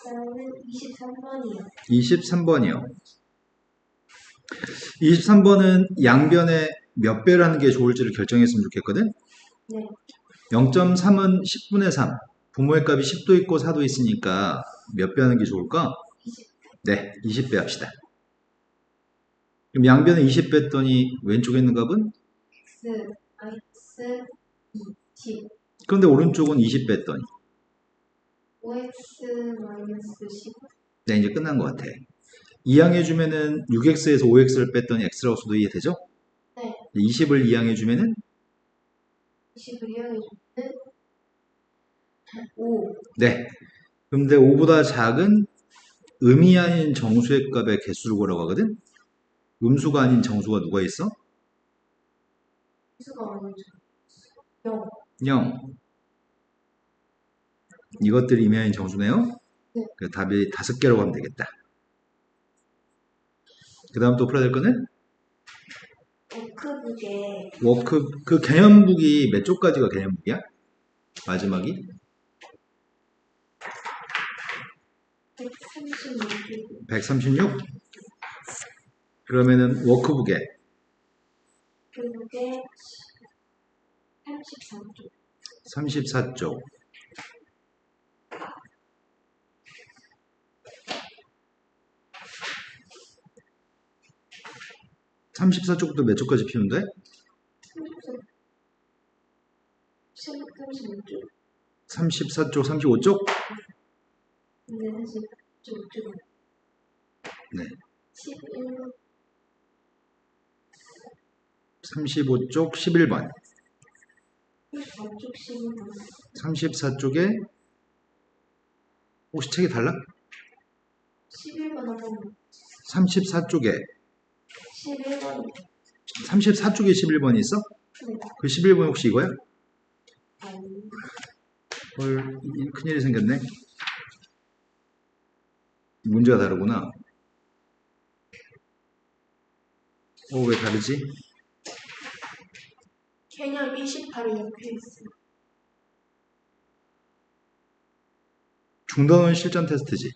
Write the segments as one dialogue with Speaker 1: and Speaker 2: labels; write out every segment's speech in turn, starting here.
Speaker 1: 저는 23번이요.
Speaker 2: 23번이요. 23번은 양변에 몇 배라는 게 좋을지를 결정했으면 좋겠거든?
Speaker 1: 네.
Speaker 2: 0.3은 10분의 3. 부모의 값이 10도 있고 4도 있으니까 몇 배 하는 게 좋을까?
Speaker 1: 20.
Speaker 2: 네, 20배 합시다. 그럼 양변에 20 뺐더니 왼쪽에 있는 값은?
Speaker 1: X, 20.
Speaker 2: 그런데 오른쪽은 20 뺐더니.
Speaker 1: 5X 마이너스 10.
Speaker 2: 네, 이제 끝난 것 같아. 이항해주면은 6x에서 5x를 뺐더니 x라고 써도 이해되죠?
Speaker 1: 네.
Speaker 2: 20을 이항해주면은
Speaker 1: 20을 이용해주면 5.
Speaker 2: 네. 근데 5보다 작은 음이 아닌 정수의 값의 개수를 구하라고 하거든? 음수가 아닌 정수가 누가 있어?
Speaker 1: 수가 아니죠. 0.
Speaker 2: 0. 이것들이 음이 아닌 정수네요?
Speaker 1: 네.
Speaker 2: 그 답이 5개라고 하면 되겠다. 그 다음 또 풀어야 될 거는?
Speaker 1: 워크북에
Speaker 2: 워크, 그 개념북이 몇 쪽까지가 개념북이야? 마지막이?
Speaker 1: 136쪽.
Speaker 2: 136? 그러면은 워크북에
Speaker 1: 그게 34쪽.
Speaker 2: 34쪽. 34쪽부터 몇 쪽까지 피우면 돼?
Speaker 1: 36쪽.
Speaker 2: 34쪽, 35쪽?
Speaker 1: 근데 사실 좀
Speaker 2: 네.
Speaker 1: 11,
Speaker 2: 35쪽 11번.
Speaker 1: 34쪽 11번.
Speaker 2: 34쪽에 혹시 책이 달라?
Speaker 1: 11번 한번
Speaker 2: 34쪽에
Speaker 1: 11번.
Speaker 2: 34쪽에 11번이 있어?
Speaker 1: 네.
Speaker 2: 그 11번이 혹시 이거야?
Speaker 1: 아니.
Speaker 2: 헐, 큰일이 생겼네. 문제가 다르구나. 왜 다르지?
Speaker 1: 개념 28에 옆에 있어요.
Speaker 2: 중단원 실전 테스트지.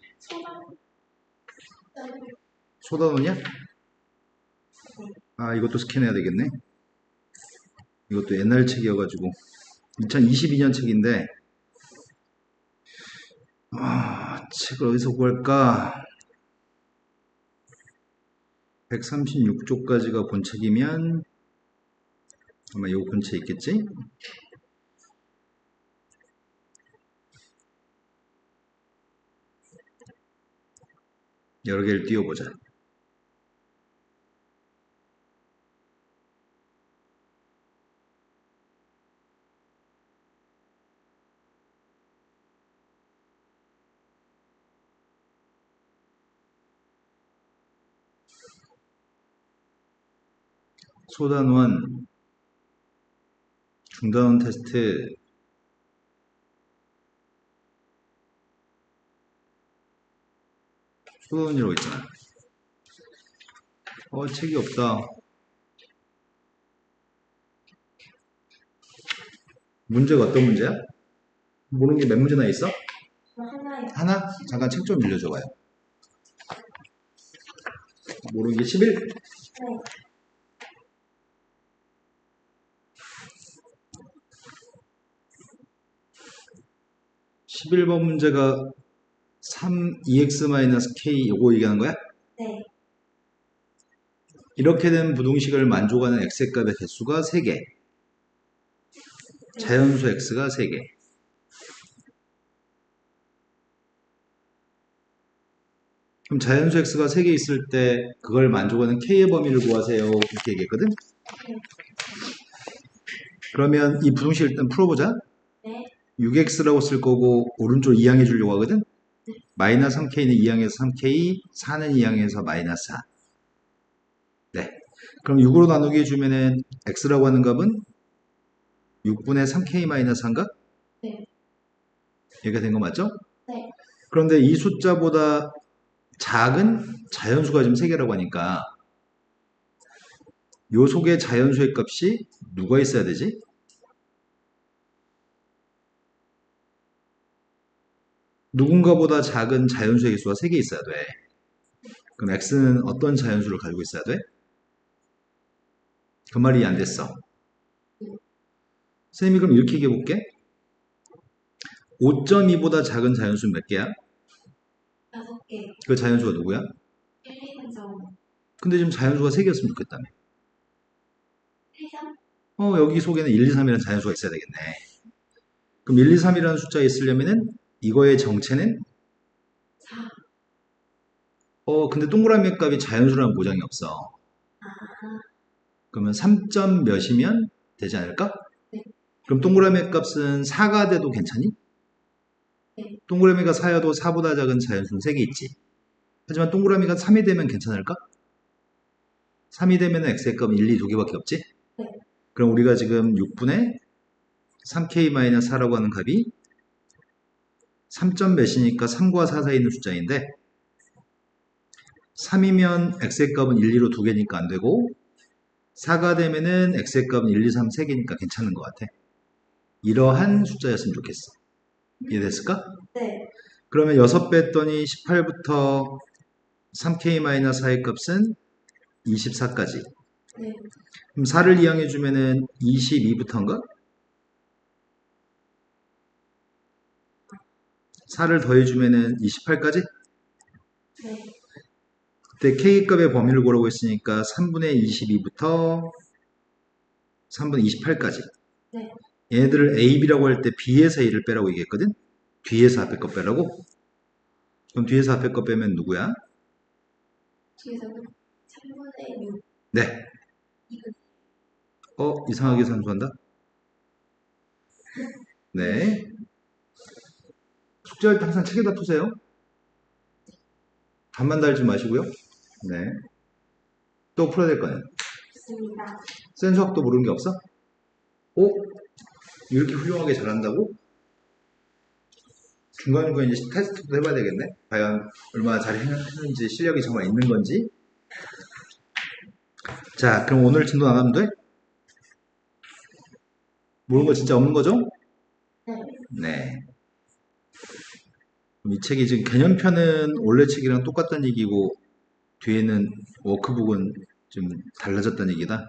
Speaker 2: 소단원이야? 아, 이것도 스캔해야 되겠네. 이것도 옛날 책이어가지고 2022년 책인데 책을 어디서 구할까? 136쪽까지가 본책이면 아마 요 근처에 있겠지? 여러 개를 띄워보자. 소단원, 중단원 테스트, 소단원이라고 있잖아. 책이 없다. 문제가 어떤 문제야? 모르는 게 몇 문제나 있어?
Speaker 1: 하나요.
Speaker 2: 하나? 잠깐 책 좀 빌려줘봐요. 모르는 게 11?
Speaker 1: 네.
Speaker 2: 11번 문제가 2x-k 요거 얘기하는 거야?
Speaker 1: 네.
Speaker 2: 이렇게 된 부등식을 만족하는 x의 값의 개수가 3개. 자연수 x가 3개. 그럼 자연수 x가 3개 있을 때 그걸 만족하는 k의 범위를 구하세요. 이렇게 얘기했거든? 그러면 이 부등식 일단 풀어보자.
Speaker 1: 네.
Speaker 2: 6x라고 쓸 거고 오른쪽 2항해 주려고 하거든? 마이너스 3k는 2항에서 3k, 4는 2항에서 마이너스 4. 네. 그럼 6으로 나누기 해주면은 x라고 하는 값은 6분의 3k 마이너스 1가?
Speaker 1: 네.
Speaker 2: 얘가 된 거 맞죠?
Speaker 1: 네.
Speaker 2: 그런데 이 숫자보다 작은 자연수가 지금 3개라고 하니까 요 속에 자연수의 값이 누가 있어야 되지? 누군가보다 작은 자연수의 개수가 3개 있어야 돼. 그럼 x는 어떤 자연수를 가지고 있어야 돼? 그 말이 안 됐어. 선생님이 그럼 이렇게 얘기해볼게. 5.2보다 작은 자연수는 몇 개야?
Speaker 1: 5개.
Speaker 2: 그 자연수가 누구야?
Speaker 1: 1, 2, 3, 4, 5.
Speaker 2: 근데 지금 자연수가 3개였으면 좋겠다며.
Speaker 1: 1, 2, 3?
Speaker 2: 여기 속에는 1, 2, 3이라는 자연수가 있어야 되겠네. 그럼 1, 2, 3이라는 숫자가 있으려면은 이거의 정체는
Speaker 1: 4.
Speaker 2: 근데 동그라미 값이 자연수라는 보장이 없어.
Speaker 1: 아,
Speaker 2: 그러면 3점 몇이면 되지 않을까?
Speaker 1: 네.
Speaker 2: 그럼 동그라미 값은 4가 돼도 괜찮니?
Speaker 1: 네.
Speaker 2: 동그라미가 4여도 4보다 작은 자연수는 3개 있지. 하지만 동그라미가 3이 되면 괜찮을까? 3이 되면 x의 값은 1, 2, 2개밖에 없지?
Speaker 1: 네.
Speaker 2: 그럼 우리가 지금 6분의 3k-4라고 하는 값이 3점 몇이니까 3과 4 사이에 있는 숫자인데 3이면 x의 값은 1, 2로 2개니까 안 되고 4가 되면은 x의 값은 1, 2, 3, 3개니까 괜찮은 것 같아. 이러한 숫자였으면 좋겠어. 이해됐을까?
Speaker 1: 네.
Speaker 2: 그러면 6배 했더니 18부터 3k-4의 값은 24까지.
Speaker 1: 네.
Speaker 2: 그럼 4를 이항해주면은 22부터인가? 4를 더해주면은 28까지?
Speaker 1: 네.
Speaker 2: 그때 K값의 범위를 구하라고 했으니까 3분의 22부터 3분의 28까지.
Speaker 1: 네.
Speaker 2: 얘네들을 A, B라고 할 때 B에서 A를 빼라고 얘기했거든? 뒤에서 앞에 거 빼라고? 그럼 뒤에서 앞에 거 빼면 누구야?
Speaker 1: 뒤에서는 3분의 6.
Speaker 2: 네.
Speaker 1: 이분.
Speaker 2: 이상하게 산수한다? 네. 숙제할 때 항상 책에다 푸세요. 답만 달지 마시고요. 네. 또 풀어야 될 거예요.
Speaker 1: 좋습니다.
Speaker 2: 센 수학도 모르는 게 없어? 이렇게 훌륭하게 잘한다고? 중간중간 이제 테스트도 해봐야 되겠네? 과연 얼마나 잘 했는지 실력이 정말 있는 건지. 자, 그럼 오늘 진도 나가면 돼? 모르는 거 진짜 없는 거죠?
Speaker 1: 네.
Speaker 2: 네. 그럼 이 책이 지금 개념편은 원래 책이랑 똑같다는 얘기고 뒤에는 워크북은 좀 달라졌다는 얘기다.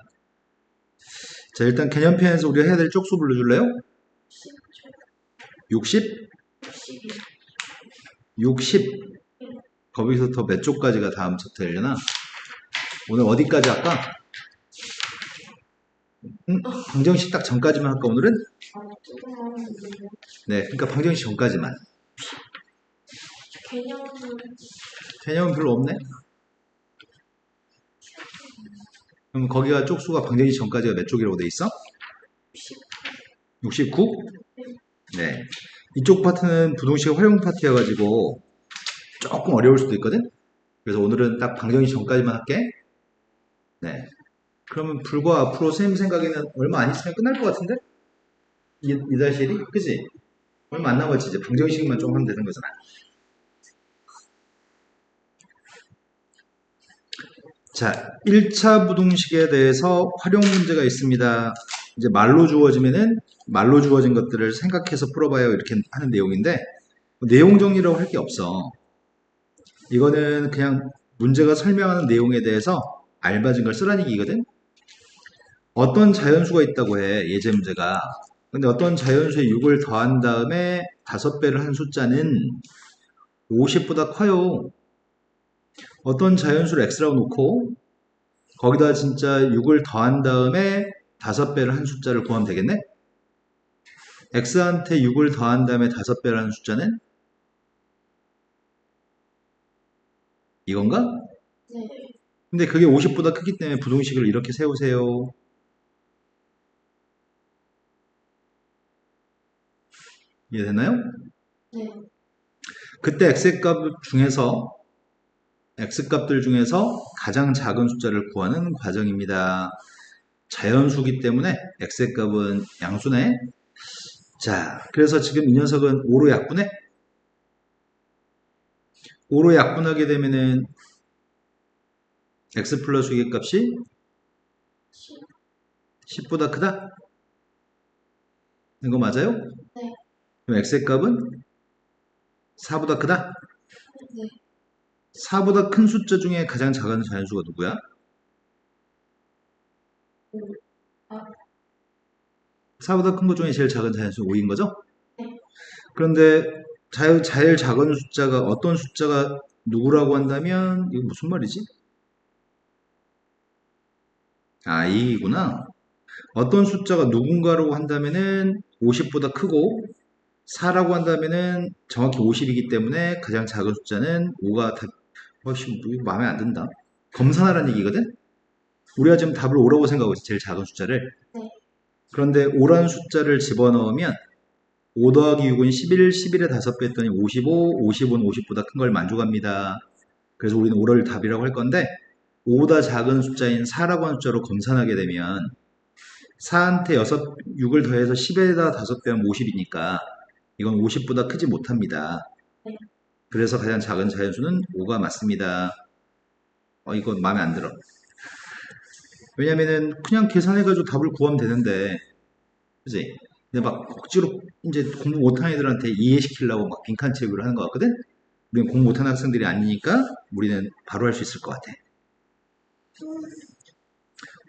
Speaker 2: 자, 일단 개념편에서 우리가 해야 될 쪽수 불러줄래요? 60?
Speaker 1: 12.
Speaker 2: 60. 거기서 더 몇 쪽까지가 다음 챕터려나? 오늘 어디까지 할까? 방정식 딱 전까지만 할까 오늘은?
Speaker 1: 조금만 있는데.
Speaker 2: 네, 그러니까 방정식 전까지만.
Speaker 1: 개념은
Speaker 2: 개념은 별로 없네. 그럼 거기가 쪽수가 방정식 전까지가 몇 쪽이라고 돼 있어? 69? 네. 이쪽 파트는 부동식 활용 파트여가지고 조금 어려울 수도 있거든? 그래서 오늘은 딱 방정식 전까지만 할게. 네. 그러면 불과 앞으로 선생님 생각에는 얼마 안 있으면 끝날 것 같은데? 이 달실이? 그지? 얼마 안 남았지. 이제 방정식만 좀 하면 되는 거잖아. 자, 1차 부동식에 대해서 활용 문제가 있습니다. 이제 말로 주어지면은 말로 주어진 것들을 생각해서 풀어봐요. 이렇게 하는 내용인데 내용 정리라고 할 게 없어. 이거는 그냥 문제가 설명하는 내용에 대해서 알맞은 걸 쓰라는 얘기거든. 어떤 자연수가 있다고 해. 예제 문제가. 근데 어떤 자연수에 6을 더한 다음에 5배를 한 숫자는 50보다 커요. 어떤 자연수를 x라고 놓고 거기다 진짜 6을 더한 다음에 5배를 한 숫자를 구하면 되겠네? x한테 6을 더한 다음에 5배를 한 숫자는 이건가?
Speaker 1: 네.
Speaker 2: 근데 그게 50보다 크기 때문에 부동식을 이렇게 세우세요. 이해되나요?
Speaker 1: 네.
Speaker 2: 그때 x값들 중에서 가장 작은 숫자를 구하는 과정입니다. 자연수기 때문에 x의 값은 양수네. 자, 그래서 지금 이 녀석은 5로 약분해? 5로 약분하게 되면은 x 플러스 6의 값이 10보다 크다? 이거 맞아요?
Speaker 1: 네.
Speaker 2: 그럼 x의 값은 4보다 크다?
Speaker 1: 네.
Speaker 2: 4보다 큰 숫자 중에 가장 작은 자연수가 누구야?
Speaker 1: 5. 아,
Speaker 2: 4보다 큰 것 중에 제일 작은 자연수는 5인 거죠?
Speaker 1: 네.
Speaker 2: 그런데 제일 작은 숫자가 어떤 숫자가 누구라고 한다면 이거 무슨 말이지? 아, 2이구나. 어떤 숫자가 누군가라고 한다면은 50보다 크고 4라고 한다면은 정확히 50이기 때문에 가장 작은 숫자는 5가 훨씬 마음에 안 든다. 검산하라는 얘기거든? 우리가 지금 답을 5라고 생각하고 있어. 제일 작은 숫자를.
Speaker 1: 네.
Speaker 2: 그런데 5라는 숫자를 집어넣으면 5 더하기 6은 11, 11에 5배 했더니 55, 55는 50보다 큰 걸 만족합니다. 그래서 우리는 5를 답이라고 할 건데 5보다 작은 숫자인 4라고 하는 숫자로 검산하게 되면 4한테 6을 더해서 10에다 5배하면 50이니까 이건 50보다 크지 못합니다.
Speaker 1: 네.
Speaker 2: 그래서 가장 작은 자연수는 5가 맞습니다. 이거 마음에 안 들어. 왜냐면은 그냥 계산해가지고 답을 구하면 되는데, 그지? 근데 막 억지로 이제 공부 못하는 애들한테 이해시키려고 막 빈칸 채우기를 하는 것 같거든? 우리는 공부 못하는 학생들이 아니니까 우리는 바로 할 수 있을 것 같아.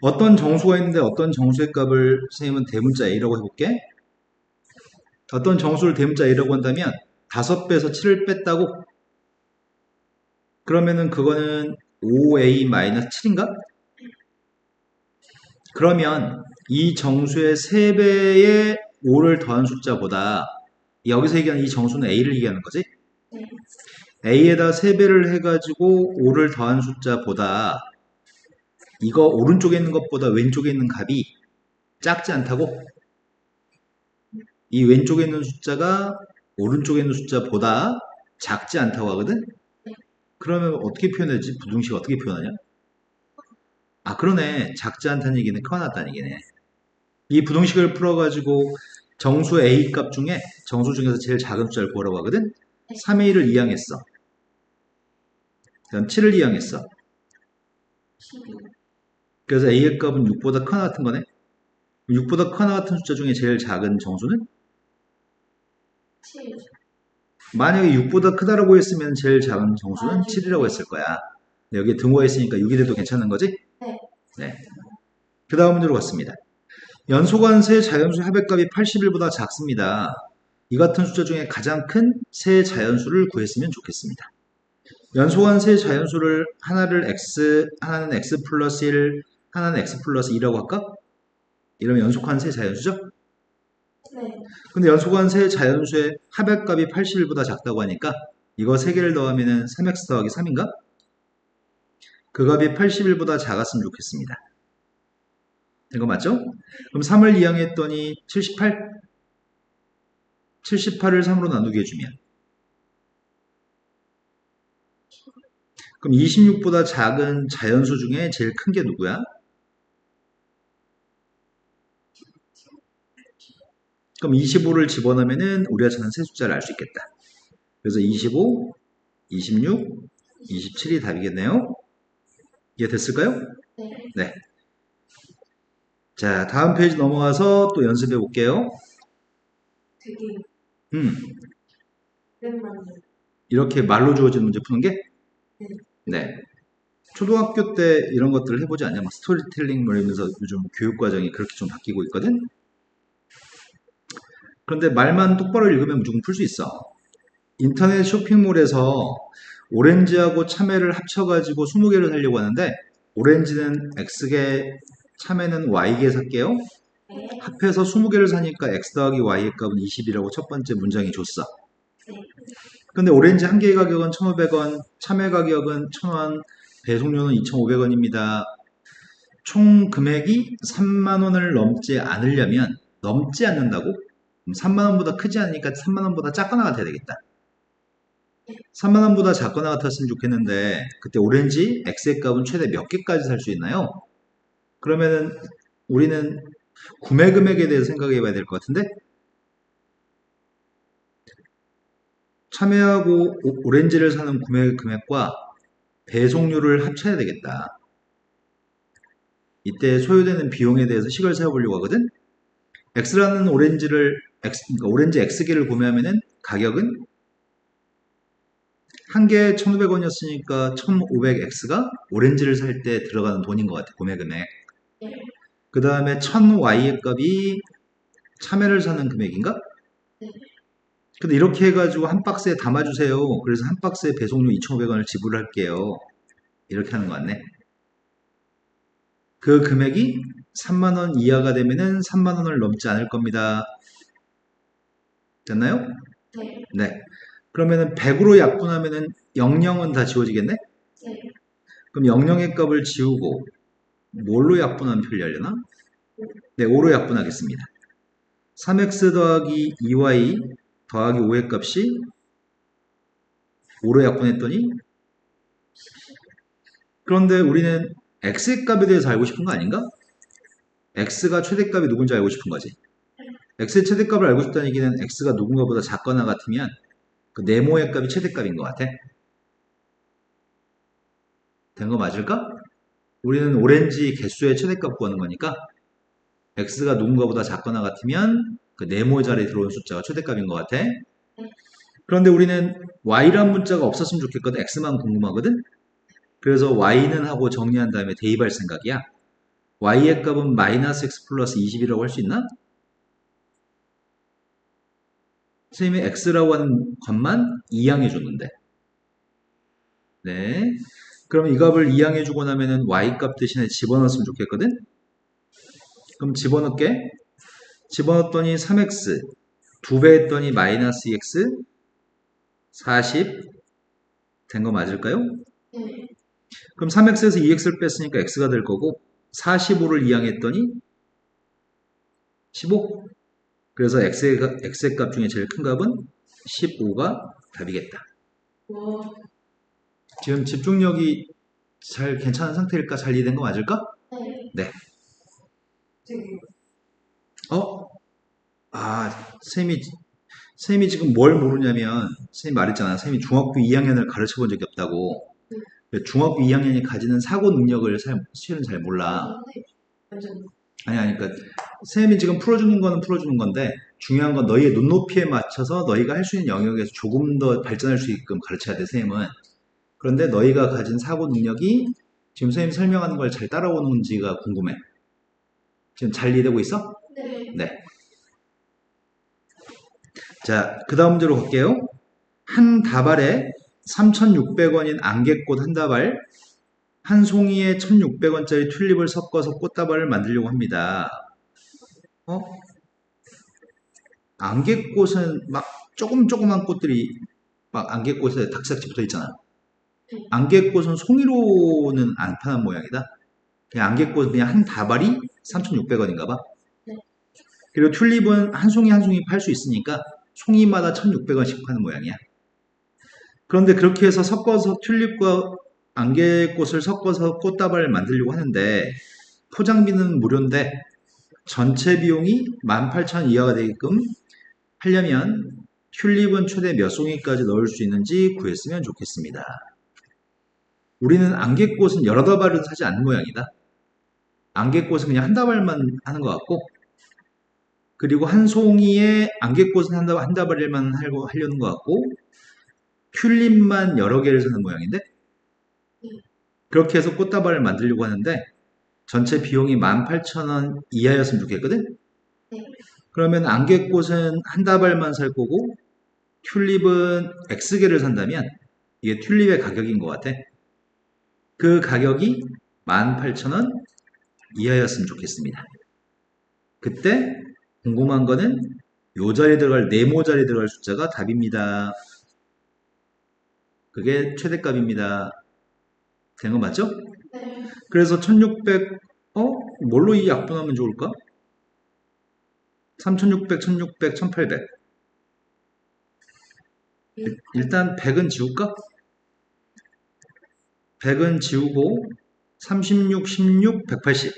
Speaker 2: 어떤 정수가 있는데 어떤 정수의 값을 선생님은 대문자 A라고 해볼게. 어떤 정수를 대문자 A라고 한다면 5배에서 7을 뺐다고? 그러면은 그거는 5A-7인가? 그러면 이 정수의 3배의 5를 더한 숫자보다 여기서 얘기하는 이 정수는 A를 얘기하는 거지?
Speaker 1: 네.
Speaker 2: A에다 3배를 해가지고 5를 더한 숫자보다 이거 오른쪽에 있는 것보다 왼쪽에 있는 값이 작지 않다고? 이 왼쪽에 있는 숫자가 오른쪽에 있는 숫자보다 작지 않다고 하거든? 그러면 어떻게 표현하지? 부등식 어떻게 표현하냐? 아, 그러네. 작지 않다는 얘기는 커 났다는 얘기네. 이 부등식을 풀어가지고 정수 A 값 중에 정수 중에서 제일 작은 숫자를 구하라고 하거든? 3의 1을 이항했어. 그다음 7을 이항했어.
Speaker 1: 12.
Speaker 2: 그래서 A의 값은 6보다 크나 같은 거네? 6보다 크나 같은 숫자 중에 제일 작은 정수는?
Speaker 1: 7.
Speaker 2: 만약에 6보다 크다라고 했으면 제일 작은 정수는
Speaker 1: 아,
Speaker 2: 7이라고 했을 거야. 여기에 등호가 있으니까 6이 돼도 괜찮은 거지?
Speaker 1: 네.
Speaker 2: 네. 그 다음 문제로 갔습니다. 연소관 세 자연수 합의값이 81보다 작습니다. 이 같은 숫자 중에 가장 큰 세 자연수를 구했으면 좋겠습니다. 연소관 세 자연수를 하나는 x 플러스 1, 하나는 x 플러스 2라고 할까? 이러면 연속한 세 자연수죠?
Speaker 1: 네.
Speaker 2: 근데 연속한 세 자연수의 합의값이 81보다 작다고 하니까 이거 3개를 더하면 3x 더하기 3인가? 그 값이 81보다 작았으면 좋겠습니다. 이거 맞죠? 그럼 3을 이항했더니 78? 78을 3으로 나누게 해주면 그럼 26보다 작은 자연수 중에 제일 큰 게 누구야? 그럼 25를 집어넣으면 우리가 찾는 세 숫자를 알 수 있겠다. 그래서 25, 26, 27이 답이겠네요. 이해 됐을까요?
Speaker 1: 네.
Speaker 2: 네. 자, 다음 페이지 넘어가서 또 연습해 볼게요.
Speaker 1: 되게
Speaker 2: 음,
Speaker 1: 오랜만에.
Speaker 2: 이렇게 말로 주어진 문제 푸는 게?
Speaker 1: 네.
Speaker 2: 네. 초등학교 때 이런 것들을 해보지 않냐? 막 스토리텔링 뭐 이러면서 요즘 교육과정이 그렇게 좀 바뀌고 있거든? 그런데 말만 똑바로 읽으면 무조건 풀 수 있어. 인터넷 쇼핑몰에서 오렌지하고 참외를 합쳐가지고 20개를 사려고 하는데 오렌지는 X개, 참외는 Y개 살게요.
Speaker 1: 네.
Speaker 2: 합해서 20개를 사니까 X 더하기 Y의 값은 20이라고 첫 번째 문장이 줬어.
Speaker 1: 네.
Speaker 2: 근데 오렌지 한 개의 가격은 1,500원, 참외 가격은 1,000원, 배송료는 2,500원입니다. 총 금액이 3만 원을 넘지 않으려면 넘지 않는다고? 3만 원보다 크지 않으니까 3만 원보다 작거나 같아야 되겠다. 3만 원보다 작거나 같았으면 좋겠는데 그때 오렌지 X의 값은 최대 몇 개까지 살 수 있나요? 그러면은 우리는 구매 금액에 대해서 생각해 봐야 될 것 같은데 참외하고 오렌지를 사는 구매 금액과 배송료를 합쳐야 되겠다. 이때 소요되는 비용에 대해서 식을 세워보려고 하거든. X라는 그러니까 오렌지 X개를 구매하면은 가격은 한 개에 1,500원이었으니까 1,500X가 오렌지를 살 때 들어가는 돈인 것 같아, 구매 금액.
Speaker 1: 네.
Speaker 2: 그 다음에 1,000Y의 값이 참외를 사는 금액인가?
Speaker 1: 네.
Speaker 2: 근데 이렇게 해가지고 한 박스에 담아주세요. 그래서 한 박스에 배송료 2,500원을 지불할게요. 이렇게 하는 거 같네. 그 금액이 3만원 이하가 되면은 3만원을 넘지 않을 겁니다. 됐나요?
Speaker 1: 네.
Speaker 2: 네. 그러면은 100으로 약분하면은 00은 다 지워지겠네?
Speaker 1: 네.
Speaker 2: 그럼 00의 값을 지우고 뭘로 약분하면 편리하려나? 네, 5로 약분하겠습니다. 3x 더하기 2y 더하기 5의 값이 5로 약분했더니 그런데 우리는 x의 값에 대해서 알고 싶은 거 아닌가? x가 최대값이 누군지 알고 싶은 거지. x의 최대값을 알고 싶다는 얘기는 x가 누군가보다 작거나 같으면 그 네모의 값이 최대값인 것 같아. 된 거 맞을까? 우리는 오렌지 개수의 최대값 구하는 거니까 x가 누군가보다 작거나 같으면 그 네모 자리에 들어온 숫자가 최대값인 것 같아. 그런데 우리는 y란 문자가 없었으면 좋겠거든. x만 궁금하거든. 그래서 y는 하고 정리한 다음에 대입할 생각이야. y의 값은 마이너스 x 플러스 20이라고 할 수 있나? 선생님이 x라고 하는 것만 이항해 줬는데. 네. 그럼 이 값을 이항해 주고 나면은 y 값 대신에 집어넣었으면 좋겠거든. 그럼 집어넣게. 집어넣었더니 3x 2배 했더니 마이너스 2x 40 된 거 맞을까요?
Speaker 1: 네.
Speaker 2: 그럼 3x에서 2x를 뺐으니까 x가 될 거고 45를 이항했더니 15. 그래서 x의 값 중에 제일 큰 값은 15가 답이겠다.
Speaker 1: 와.
Speaker 2: 지금 집중력이 잘 괜찮은 상태일까? 잘 이해된 거 맞을까?
Speaker 1: 네.
Speaker 2: 네.
Speaker 1: 되게.
Speaker 2: 어? 쌤이 지금 뭘 모르냐면, 쌤이 말했잖아. 쌤이 중학교 2학년을 가르쳐 본 적이 없다고. 중학교 2학년이 가지는 사고 능력을 실은 잘 몰라.
Speaker 1: 네. 완전.
Speaker 2: 아니, 그러니까, 쌤이 지금 풀어주는 거는 풀어주는 건데, 중요한 건 너희의 눈높이에 맞춰서 너희가 할 수 있는 영역에서 조금 더 발전할 수 있게끔 가르쳐야 돼, 쌤은. 그런데 너희가 가진 사고 능력이 지금 선생님 설명하는 걸 잘 따라오는지가 궁금해. 지금 잘 이해되고 있어?
Speaker 1: 네.
Speaker 2: 네. 자, 그 다음 문제로 갈게요. 한 다발에 3,600원인 안개꽃 한 다발, 한 송이에 1,600원짜리 튤립을 섞어서 꽃다발을 만들려고 합니다. 안개꽃은 막 조그만 꽃들이 막 안개꽃에 닭싹지 붙어 있잖아. 안개꽃은 송이로는 안 파는 모양이다. 그냥 안개꽃은 그냥 한 다발이 3,600원인가 봐.
Speaker 1: 네.
Speaker 2: 그리고 튤립은 한 송이 한 송이 팔 수 있으니까 송이마다 1,600원씩 파는 모양이야. 그런데 그렇게 해서 섞어서 튤립과 안개꽃을 섞어서 꽃다발을 만들려고 하는데 포장비는 무료인데 전체 비용이 18,000원 이하가 되게끔 하려면 튤립은 최대 몇 송이까지 넣을 수 있는지 구했으면 좋겠습니다. 우리는 안개꽃은 여러 다발을 사지 않는 모양이다. 안개꽃은 그냥 한 다발만 하는 것 같고 그리고 한 송이에 안개꽃은 한 다발만 하려는 것 같고 튤립만 여러 개를 사는 모양인데 그렇게 해서 꽃다발을 만들려고 하는데 전체 비용이 18,000원 이하였으면 좋겠거든?
Speaker 1: 네.
Speaker 2: 그러면 안개꽃은 한 다발만 살 거고 튤립은 X개를 산다면 이게 튤립의 가격인 것 같아. 그 가격이 18,000원 이하였으면 좋겠습니다. 그때 궁금한 거는 요 자리에 들어갈 네모 자리에 들어갈 숫자가 답입니다. 그게 최대값입니다. 된 거 맞죠?
Speaker 1: 네.
Speaker 2: 그래서 1600, 뭘로 이 약분하면 좋을까? 3600, 1600, 1800. 일단 100은 지울까? 100은 지우고 36, 16, 180.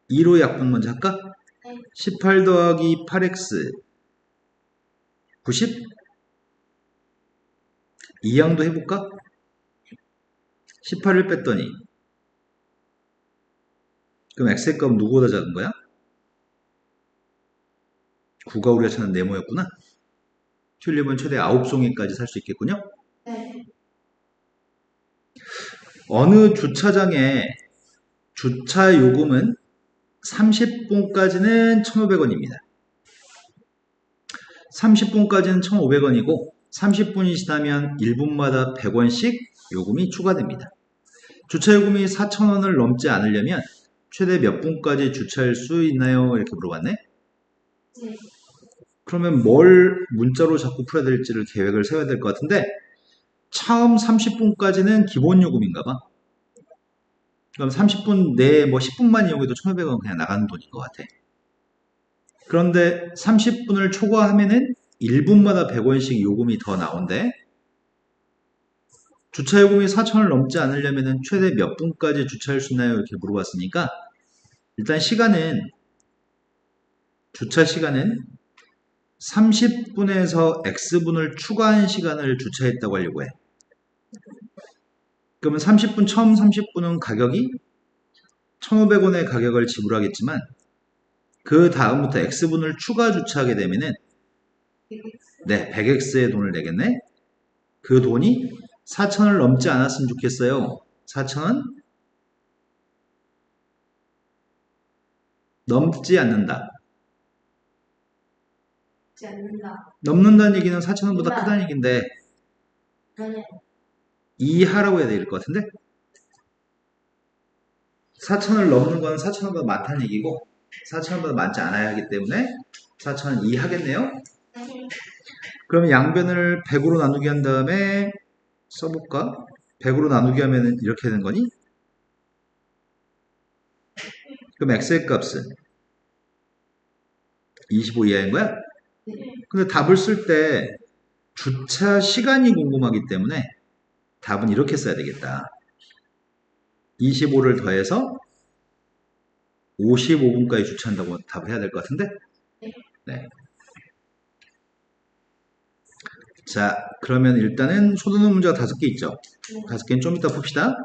Speaker 2: 2로 약분 먼저 할까? 18 더하기 8x 90? 이항도 해볼까? 18을 뺐더니 그럼 x의 값은 누구보다 작은 거야? 9가 우리가 찾는 네모였구나. 튤립은 최대 9송이까지 살 수 있겠군요.
Speaker 1: 네.
Speaker 2: 어느 주차장에 주차 요금은 30분까지는 1,500원입니다. 30분까지는 1,500원이고 30분이 지나면 1분마다 100원씩 요금이 추가됩니다. 주차 요금이 4,000원을 넘지 않으려면 최대 몇 분까지 주차할 수 있나요? 이렇게 물어봤네.
Speaker 1: 네.
Speaker 2: 그러면 뭘 문자로 자꾸 풀어야 될지를 계획을 세워야 될 것 같은데 처음 30분까지는 기본 요금인가 봐. 그럼 30분 내에 뭐 10분만 이용해도 1,500원 그냥 나가는 돈인 것 같아. 그런데 30분을 초과하면은 1분마다 100원씩 요금이 더 나온대. 주차 요금이 4,000원을 넘지 않으려면은 최대 몇 분까지 주차할 수 있나요? 이렇게 물어봤으니까 일단 주차 시간은 30분에서 X분을 추가한 시간을 주차했다고 하려고 해. 그러면 처음 30분은 가격이 1,500원의 가격을 지불하겠지만 그 다음부터 X분을 추가 주차하게 되면은 네, 100X의 돈을 내겠네. 그 돈이 4,000원을 넘지 않았으면 좋겠어요. 4,000원 넘지 않는다.
Speaker 1: 지 않는다.
Speaker 2: 넘는다는 얘기는 4,000원보다 크다는 얘기인데
Speaker 1: 네.
Speaker 2: 이하라고 해야 될 것 같은데 4,000원을 넘는 건 4,000원보다 많다는 얘기고 4,000원보다 많지 않아야 하기 때문에 4,000원 이하겠네요.
Speaker 1: 네.
Speaker 2: 그러면 양변을 100으로 나누기 한 다음에 써볼까? 100으로 나누기 하면 이렇게 되는 거니? 그럼 x의 값은 25 이하인 거야?
Speaker 1: 네.
Speaker 2: 근데 답을 쓸 때 주차 시간이 궁금하기 때문에 답은 이렇게 써야 되겠다. 25를 더해서 55분까지 주차한다고 답을 해야 될 것 같은데? 네. 자, 그러면 일단은 소두는 문제가 5개 있죠? 5개는 좀 이따 풉시다.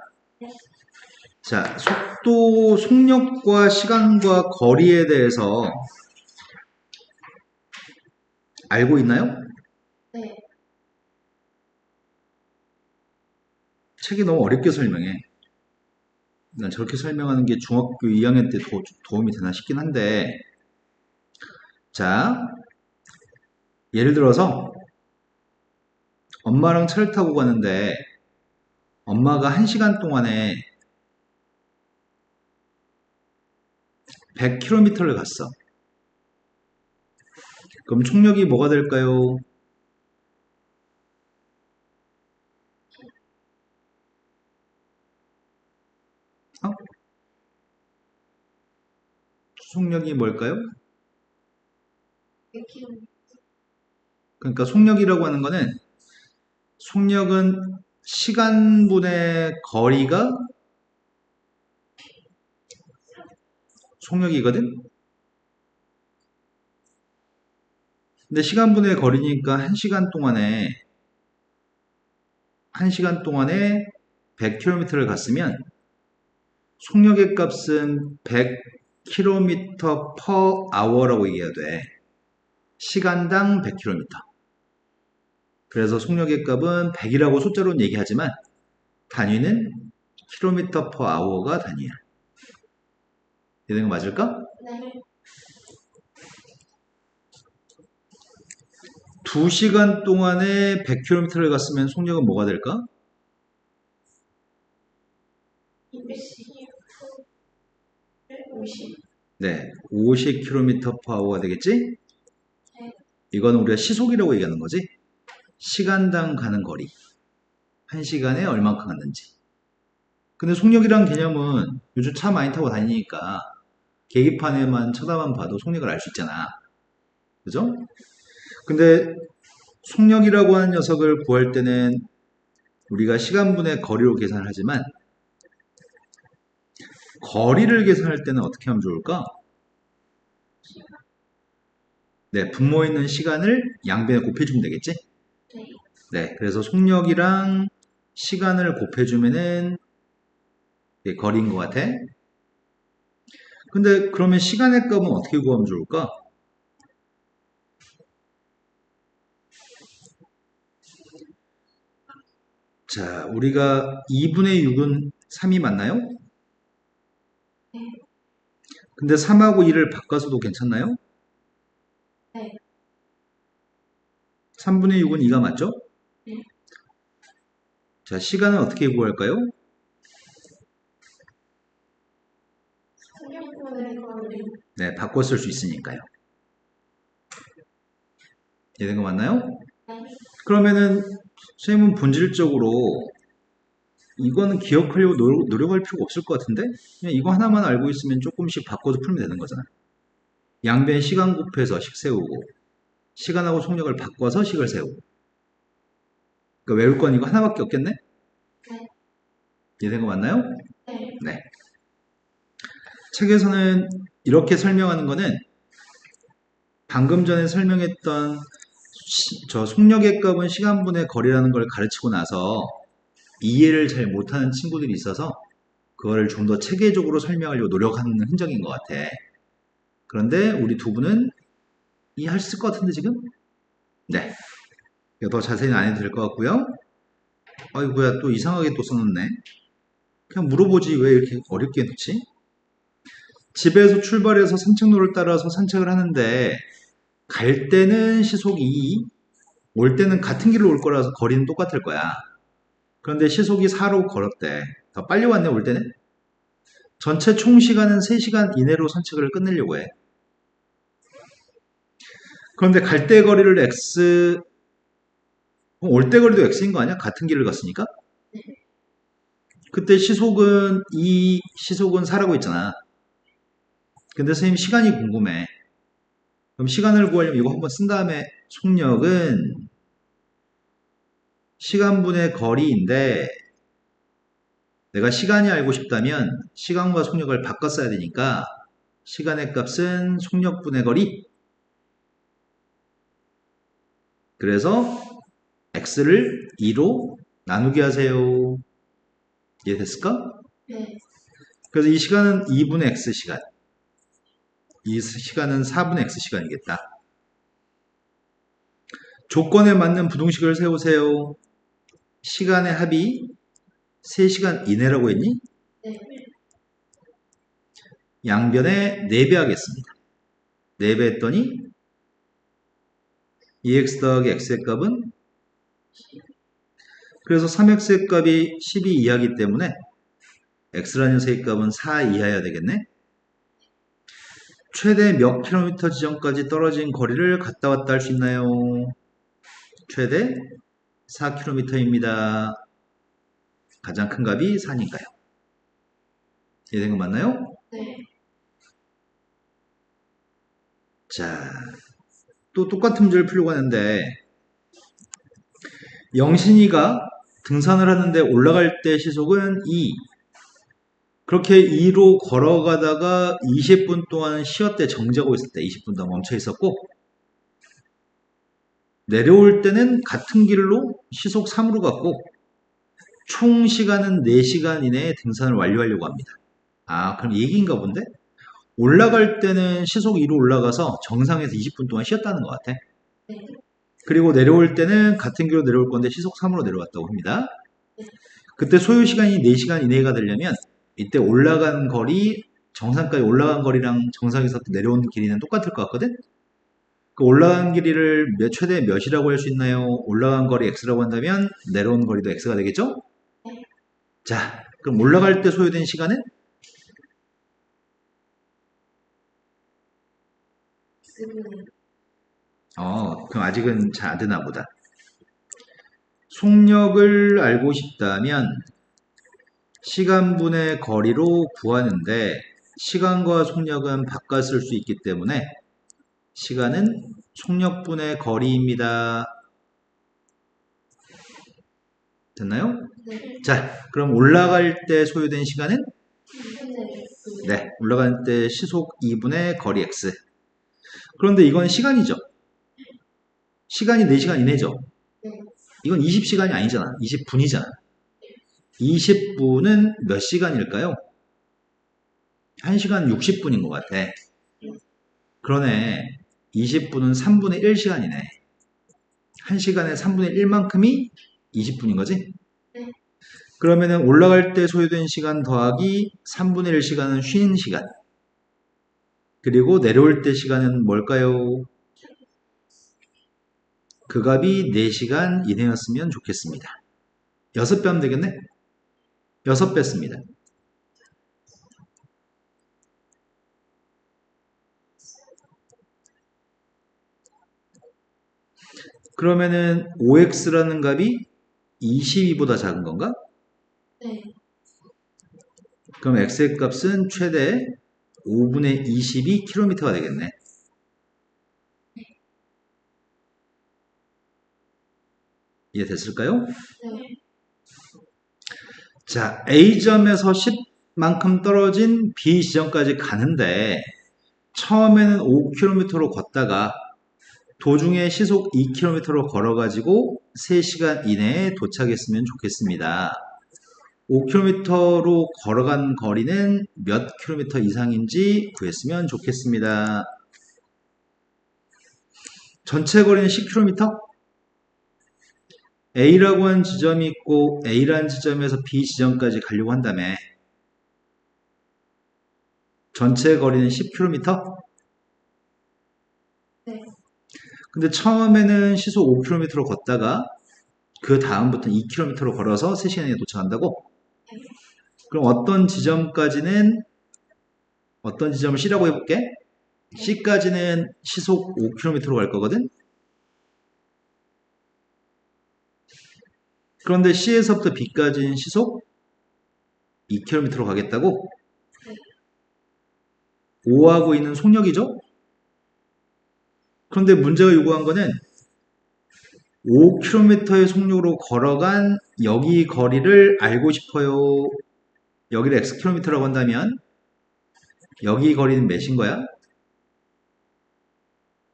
Speaker 2: 자, 속도, 속력과 시간과 거리에 대해서 알고 있나요?
Speaker 1: 네.
Speaker 2: 책이 너무 어렵게 설명해. 난 저렇게 설명하는 게 중학교 2학년 때 도움이 되나 싶긴 한데, 자, 예를 들어서 엄마랑 차를 타고 가는데 엄마가 1시간 동안에 100km를 갔어. 그럼 총력이 뭐가 될까요? 어? 속력이 뭘까요?
Speaker 1: 100km.
Speaker 2: 그러니까 속력이라고 하는 거는 속력은 시간분의 거리가 속력이거든? 근데 시간분의 거리니까 1시간 동안에 100km를 갔으면 속력의 값은 100km per hour라고 얘기해야 돼. 시간당 100km. 그래서 속력의 값은 100이라고 숫자로는 얘기하지만 단위는 km per hour가 단위야. 이런 거 맞을까?
Speaker 1: 네.
Speaker 2: 2시간 동안에 100km를 갔으면 속력은 뭐가 될까?
Speaker 1: 250.
Speaker 2: 네, 50km per hour가 되겠지?
Speaker 1: 네.
Speaker 2: 이거는 우리가 시속이라고 얘기하는 거지. 시간당 가는 거리. 1시간에 얼만큼 갔는지. 근데 속력이란 개념은 요즘 차 많이 타고 다니니까 계기판에만 쳐다만 봐도 속력을 알 수 있잖아. 그죠? 근데 속력이라고 하는 녀석을 구할 때는 우리가 시간분의 거리로 계산을 하지만 거리를 계산할 때는 어떻게 하면 좋을까? 네, 분모에 있는 시간을 양변에 곱해주면 되겠지?
Speaker 1: 네.
Speaker 2: 네, 그래서 속력이랑 시간을 곱해주면은 이게 거리인 것 같아. 근데 그러면 시간의 값은 어떻게 구하면 좋을까? 자, 우리가 2분의 6은 3이 맞나요?
Speaker 1: 네.
Speaker 2: 근데 3하고 2를 바꿔서도 괜찮나요?
Speaker 1: 네.
Speaker 2: 3분의 6은 2가 맞죠?
Speaker 1: 네.
Speaker 2: 자, 시간은 어떻게 구할까요?
Speaker 1: 성형분의 거리.
Speaker 2: 네, 바꿔 쓸 수 있으니까요. 이해된 거 맞나요?
Speaker 1: 네.
Speaker 2: 그러면은 선생님은 본질적으로 이거는 기억하려고 노력할 필요가 없을 것 같은데 그냥 이거 하나만 알고 있으면 조금씩 바꿔서 풀면 되는 거잖아. 양변 시간 곱해서 식 세우고 시간하고 속력을 바꿔서 식을 세우고 그러니까 외울 건 이거 하나밖에 없겠네?
Speaker 1: 네.
Speaker 2: 이해된 거 맞나요?
Speaker 1: 네.
Speaker 2: 네. 책에서는 이렇게 설명하는 거는 방금 전에 설명했던 저 속력의 값은 시간분의 거리라는 걸 가르치고 나서 이해를 잘 못하는 친구들이 있어서 그거를 좀 더 체계적으로 설명하려고 노력하는 흔적인 것 같아. 그런데 우리 두 분은 이해할 수 있을 것 같은데 지금? 네. 이거 더 자세히는 안 해도 될 것 같고요. 아이고야 또 이상하게 또 써놓네. 그냥 물어보지 왜 이렇게 어렵게 놓지? 집에서 출발해서 산책로를 따라서 산책을 하는데 갈 때는 시속 2, 올 때는 같은 길로 올 거라서 거리는 똑같을 거야. 그런데 시속이 4로 걸었대. 더 빨리 왔네 올 때는? 전체 총 시간은 3시간 이내로 산책을 끝내려고 해. 그런데 갈 때 거리를 x, 올 때 거리도 x인 거 아니야? 같은 길을 갔으니까? 그때 시속은 2, 시속은 4라고 했잖아. 근데 선생님 시간이 궁금해. 그럼 시간을 구하려면 이거 한번 쓴 다음에 속력은 시간분의 거리인데 내가 시간이 알고 싶다면 시간과 속력을 바꿔 써야 되니까 시간의 값은 속력분의 거리. 그래서 x를 2로 나누게 하세요. 이해됐을까?
Speaker 1: 네.
Speaker 2: 그래서 이 시간은 2분의 x 시간. 이 시간은 4분의 x 시간이겠다. 조건에 맞는 부등식을 세우세요. 시간의 합이 3시간 이내라고 했니?
Speaker 1: 네.
Speaker 2: 양변에 4배 하겠습니다. 4배 했더니 EX 더하기 X의 값은 그래서 3X의 값이 12 이하이기 때문에 X라는 녀석의 값은 4 이하여야 되겠네. 최대 몇 킬로미터 지점까지 떨어진 거리를 갔다 왔다 할 수 있나요? 최대 4km입니다. 가장 큰 값이 4니까요. 이해된 거 맞나요?
Speaker 1: 네.
Speaker 2: 자, 또 똑같은 문제를 풀려고 하는데 영신이가 등산을 하는데 올라갈 때 시속은 2. 그렇게 2로 걸어가다가 20분 동안 쉬었대. 정지하고 있을 때 20분 동안 멈춰 있었고 내려올 때는 같은 길로 시속 3으로 갔고 총 시간은 4시간 이내에 등산을 완료하려고 합니다. 아, 그럼 얘기인가 본데? 올라갈 때는 시속 2로 올라가서 정상에서 20분 동안 쉬었다는 것 같아.
Speaker 1: 네.
Speaker 2: 그리고 내려올 때는 같은 길로 내려올 건데 시속 3으로 내려왔다고 합니다. 그때 소요 시간이 4시간 이내가 되려면 이때 올라간 거리, 정상까지 올라간 거리랑 정상에서 내려온 길이는 똑같을 것 같거든? 그 올라간 길이를 최대 몇이라고 할 수 있나요? 올라간 거리 x라고 한다면 내려온 거리도 x가 되겠죠?
Speaker 1: 네.
Speaker 2: 자, 그럼 올라갈 때 소요된 시간은? 그럼 아직은 잘 안 되나 보다. 속력을 알고 싶다면 시간분의 거리로 구하는데 시간과 속력은 바꿔 쓸 수 있기 때문에 시간은 속력분의 거리입니다. 됐나요?
Speaker 1: 네.
Speaker 2: 자, 그럼 올라갈 때 소요된 시간은?
Speaker 1: 2분의 X.
Speaker 2: 네, 올라갈 때 시속 2분의 거리 x. 그런데 이건 시간이죠. 시간이 4시간 이내죠.
Speaker 1: 네.
Speaker 2: 이건 20시간이 아니잖아. 20분이잖아. 20분은 몇 시간일까요? 1시간 60분인 것 같아. 그러네. 20분은 3분의 1시간이네. 1시간에 3분의 1만큼이 20분인 거지?
Speaker 1: 네.
Speaker 2: 그러면은 올라갈 때 소요된 시간 더하기 3분의 1 시간은 쉬는 시간. 그리고 내려올 때 시간은 뭘까요? 그 값이 4시간 이내였으면 좋겠습니다. 6배 하면 되겠네? 6배 씁니다. 그러면은 5x라는 값이 22보다 작은 건가?
Speaker 1: 네.
Speaker 2: 그럼 x의 값은 최대 5분의 22km가 되겠네. 이해됐을까요?
Speaker 1: 네.
Speaker 2: 자, A점에서 10만큼 떨어진 B 지점까지 가는데 처음에는 5km로 걷다가 도중에 시속 2km로 걸어가지고 3시간 이내에 도착했으면 좋겠습니다. 5km로 걸어간 거리는 몇 킬로미터 이상인지 구했으면 좋겠습니다. 전체 거리는 10km? A라고 하는 지점이 있고 A라는 지점에서 B 지점까지 가려고 한다며 전체 거리는 10km?
Speaker 1: 네.
Speaker 2: 근데 처음에는 시속 5km로 걷다가 그 다음부터는 2km로 걸어서 3시간에 도착한다고? 그럼 어떤 지점까지는 어떤 지점을 C라고 해볼게. C까지는 시속 5km로 갈 거거든? 그런데 C에서부터 B까지는 시속 2km로 가겠다고? 5하고 있는 속력이죠? 그런데 문제가 요구한 거는 5km의 속력으로 걸어간 여기 거리를 알고 싶어요. 여기를 xkm라고 한다면 여기 거리는 몇인 거야?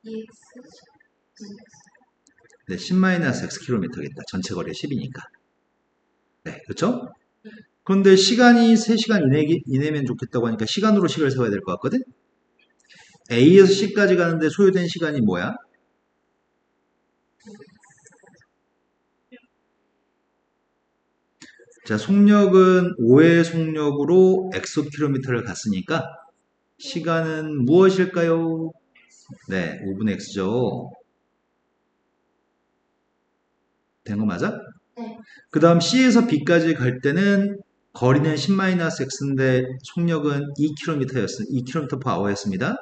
Speaker 1: EX.
Speaker 2: 네, 10-xkm겠다. 전체 거리가 10이니까. 네, 그렇죠? 그런데 시간이 3시간 이내면 좋겠다고 하니까 시간으로 식을 세워야 될 것 같거든? A에서 C까지 가는데 소요된 시간이 뭐야? 자, 속력은 5의 속력으로 xkm를 갔으니까 시간은 무엇일까요? 네, 5분의 x죠. 된 거 맞아?
Speaker 1: 네.
Speaker 2: 그 다음 C에서 B까지 갈 때는 거리는 10-x인데 속력은 2km/h였습니다.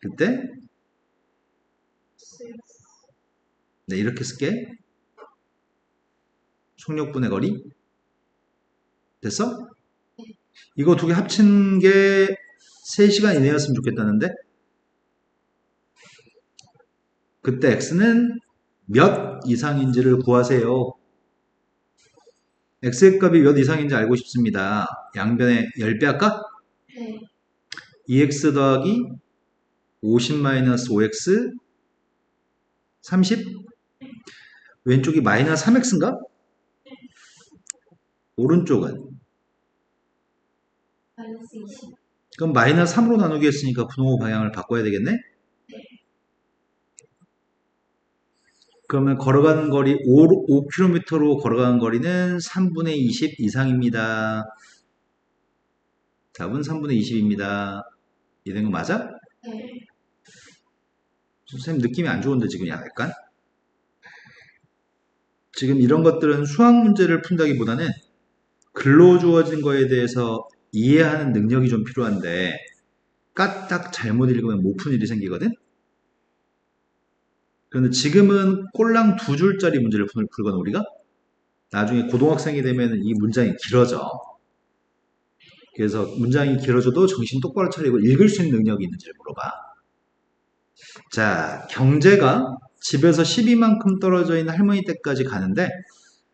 Speaker 2: 그때 네, 이렇게 쓸게. 속력분의 거리 됐어? 이거 두 개 합친 게 3시간 이내였으면 좋겠다는데 그때 x는 몇 이상인지를 구하세요. x의 값이 몇 이상인지 알고 싶습니다. 양변에 10배 할까?
Speaker 1: 네.
Speaker 2: 2x 더하기 50-5x 30? 왼쪽이 마이너스 3x인가? 오른쪽은
Speaker 1: 마이너스 20.
Speaker 2: 그럼 마이너스 3으로 나누기 했으니까 분호 방향을 바꿔야 되겠네? 그러면 걸어가는 거리 5km로 걸어가는 거리는 3분의 20 이상입니다. 답은 3분의 20입니다. 이해된 거 맞아?
Speaker 1: 네.
Speaker 2: 선생님 느낌이 안 좋은데 지금 약간? 지금 이런 것들은 수학 문제를 푼다기보다는 글로 주어진 거에 대해서 이해하는 능력이 좀 필요한데 까딱 잘못 읽으면 못 푼 일이 생기거든? 그런데 지금은 꼴랑 2줄짜리 문제를 풀거든 우리가? 나중에 고등학생이 되면 이 문장이 길어져. 그래서 문장이 길어져도 정신 똑바로 차리고 읽을 수 있는 능력이 있는지를 물어봐. 자, 경제가 집에서 12만큼 떨어져 있는 할머니 댁까지 가는데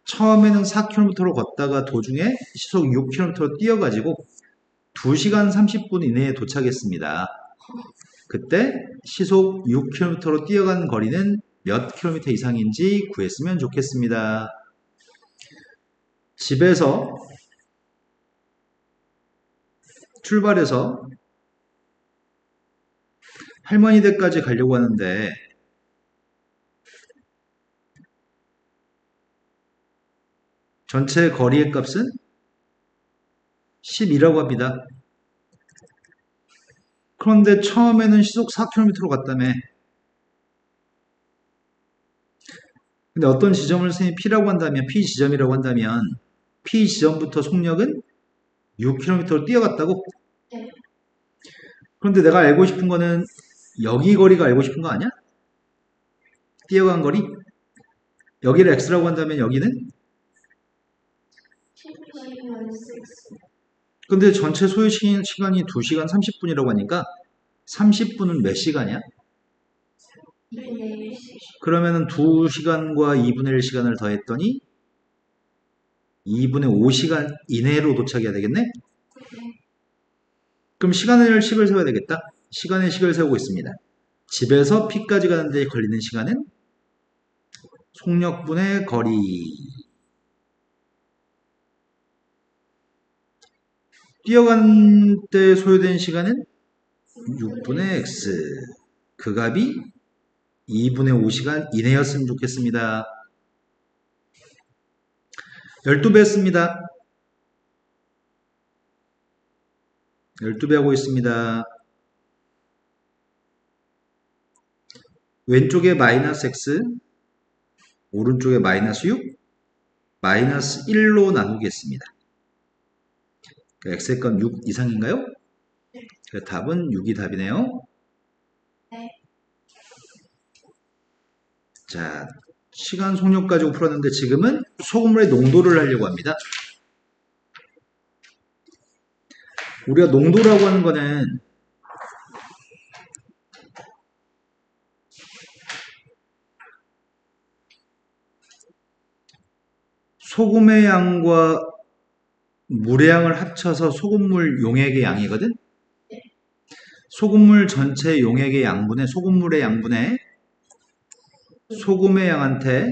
Speaker 2: 처음에는 4km로 걷다가 도중에 시속 6km로 뛰어가지고 2시간 30분 이내에 도착했습니다. 그때 시속 6km로 뛰어간 거리는 몇 킬로미터 이상인지 구했으면 좋겠습니다. 집에서 출발해서 할머니 댁까지 가려고 하는데 전체 거리의 값은 10이라고 합니다. 그런데 처음에는 시속 4km로 갔다며. 근데 어떤 지점을 선생님이 P라고 한다면, P 지점이라고 한다면, P 지점부터 속력은 6km로 뛰어갔다고?
Speaker 1: 네.
Speaker 2: 그런데 내가 알고 싶은 거는 여기 거리가 알고 싶은 거 아니야? 뛰어간 거리? 여기를 X라고 한다면 여기는?
Speaker 1: 10-6.
Speaker 2: 근데 전체 소요 시간이 2시간 30분이라고 하니까 30분은 몇 시간이야?
Speaker 1: 2분의 1씩.
Speaker 2: 그러면은 2시간과 2분의 1시간을 더했더니 2분의 5시간 이내로 도착해야 되겠네? 그럼 시간을 식을 세워야 되겠다. 시간의 식을 세우고 있습니다. 집에서 P까지 가는데 걸리는 시간은 속력분의 거리. 뛰어간 때 소요된 시간은 6분의 X. 그 값이 2분의 5시간 이내였으면 좋겠습니다. 12배 했습니다. 12배 하고 있습니다. 왼쪽에 마이너스 X, 오른쪽에 마이너스 6, 마이너스 1로 나누겠습니다. X의 건 6 이상인가요? 그 답은 6이 답이네요.
Speaker 1: 네.
Speaker 2: 자, 시간 속력 가지고 풀었는데 지금은 소금물의 농도를 하려고 합니다. 우리가 농도라고 하는 거는 소금의 양과 물의 양을 합쳐서 소금물 용액의 양이거든? 소금물 전체 용액의 양분의 소금물의 양분의 소금의 양한테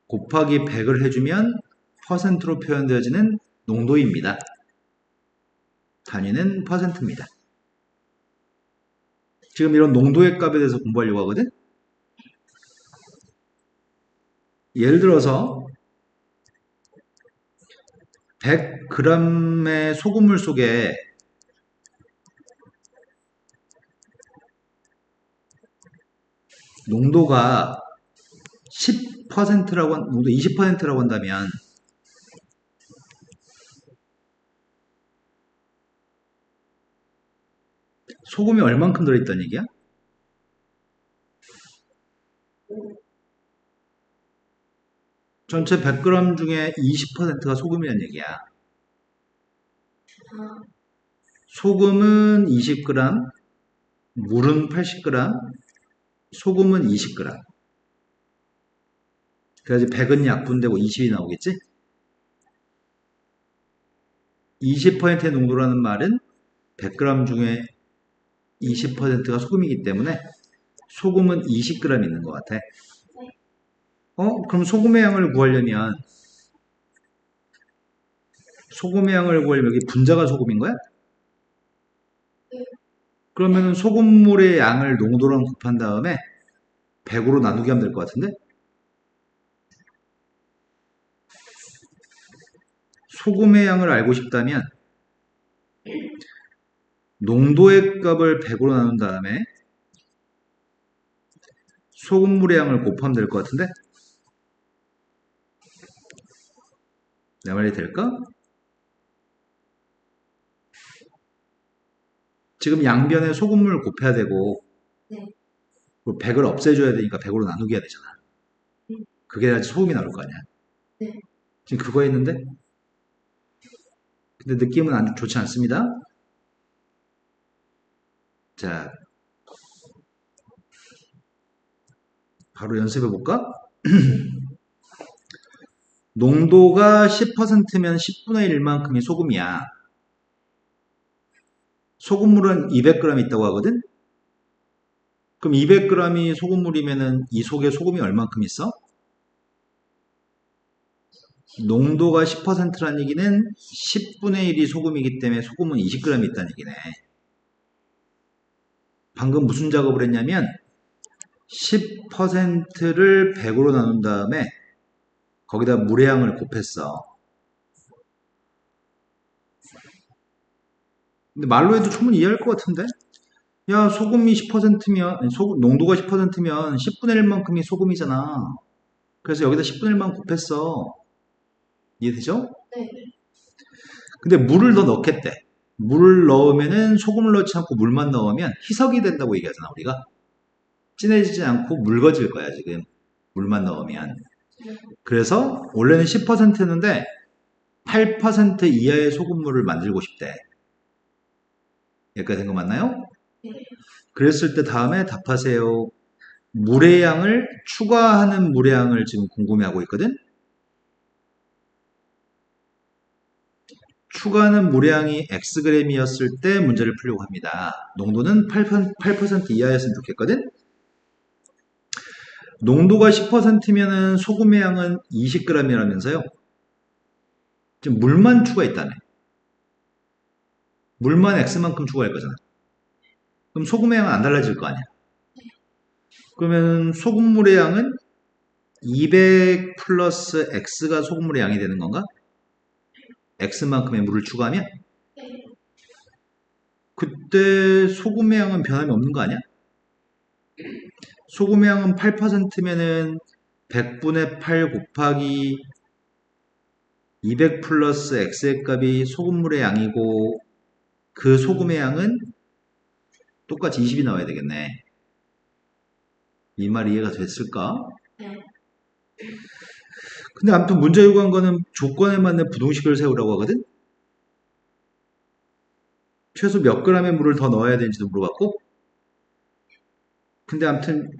Speaker 2: 곱하기 100을 해주면 퍼센트로 표현되어지는 농도입니다. 단위는 퍼센트입니다. 지금 이런 농도의 값에 대해서 공부하려고 하거든? 예를 들어서 100g의 소금물 속에 농도가 10%라고 농도 20%라고 한다면 소금이 얼만큼 들어있다는 얘기야? 전체 100g 중에 20%가 소금이라는 얘기야. 소금은 20g, 물은 80g, 소금은 20g. 그래야지 100은 약분되고 20이 나오겠지? 20%의 농도라는 말은 100g 중에 20%가 소금이기 때문에 소금은 20g 있는 것 같아. 그럼 소금의 양을 구하려면 여기 분자가 소금인 거야? 그러면 소금물의 양을 농도랑 곱한 다음에 100으로 나누게 하면 될 것 같은데? 소금의 양을 알고 싶다면 농도의 값을 100으로 나눈 다음에 소금물의 양을 곱하면 될 것 같은데? 내 말이 될까? 지금 양변에 소금물을 곱해야 되고
Speaker 1: 네.
Speaker 2: 100을 없애줘야 되니까 100으로 나누게 해야 되잖아. 그게 아주 소금이 나올 거 아니야.
Speaker 1: 네.
Speaker 2: 지금 그거 했는데 근데 느낌은 좋지 않습니다. 자, 바로 연습해 볼까? 농도가 10%면 10분의 1만큼이 소금이야. 소금물은 200g 있다고 하거든? 그럼 200g이 소금물이면은 이 속에 소금이 얼만큼 있어? 농도가 10%라는 얘기는 10분의 1이 소금이기 때문에 소금은 20g 있다는 얘기네. 방금 무슨 작업을 했냐면 10%를 100으로 나눈 다음에 거기다 물의 양을 곱했어. 근데 말로 해도 충분히 이해할 것 같은데? 야, 소금이 10%면, 농도가 10%면 10분의 1만큼이 소금이잖아. 그래서 여기다 10분의 1만 곱했어. 이해되죠?
Speaker 1: 네.
Speaker 2: 근데 물을 더 넣겠대. 물을 넣으면은 소금을 넣지 않고 물만 넣으면 희석이 된다고 얘기하잖아, 우리가. 진해지지 않고 묽어질 거야, 지금. 물만 넣으면. 그래서 원래는 10%였는데 8% 이하의 소금물을 만들고 싶대. 여기까지 된 거 맞나요?
Speaker 1: 네.
Speaker 2: 그랬을 때 다음에 답하세요. 물의 양을 추가하는 물의 양을 지금 궁금해하고 있거든. 추가하는 물의 양이 Xg이었을 때 문제를 풀려고 합니다. 농도는 8% 이하였으면 좋겠거든. 농도가 10%면은 소금의 양은 20g이라면서요. 지금 물만 추가했다네. 물만 X만큼 추가할 거잖아. 그럼 소금의 양은 안 달라질 거 아니야. 그러면 소금물의 양은 200 플러스 X가 소금물의 양이 되는 건가? X만큼의 물을 추가하면? 그때 소금의 양은 변함이 없는 거 아니야? 소금의 양은 8%면은 100분의 8 곱하기 200 플러스 X의 값이 소금물의 양이고 그 소금의 양은 똑같이 20이 나와야 되겠네. 이 말 이해가 됐을까?
Speaker 1: 네.
Speaker 2: 근데 아무튼 문제 요구한 거는 조건에 맞는 부등식을 세우라고 하거든? 최소 몇 g의 물을 더 넣어야 되는지도 물어봤고 근데 아무튼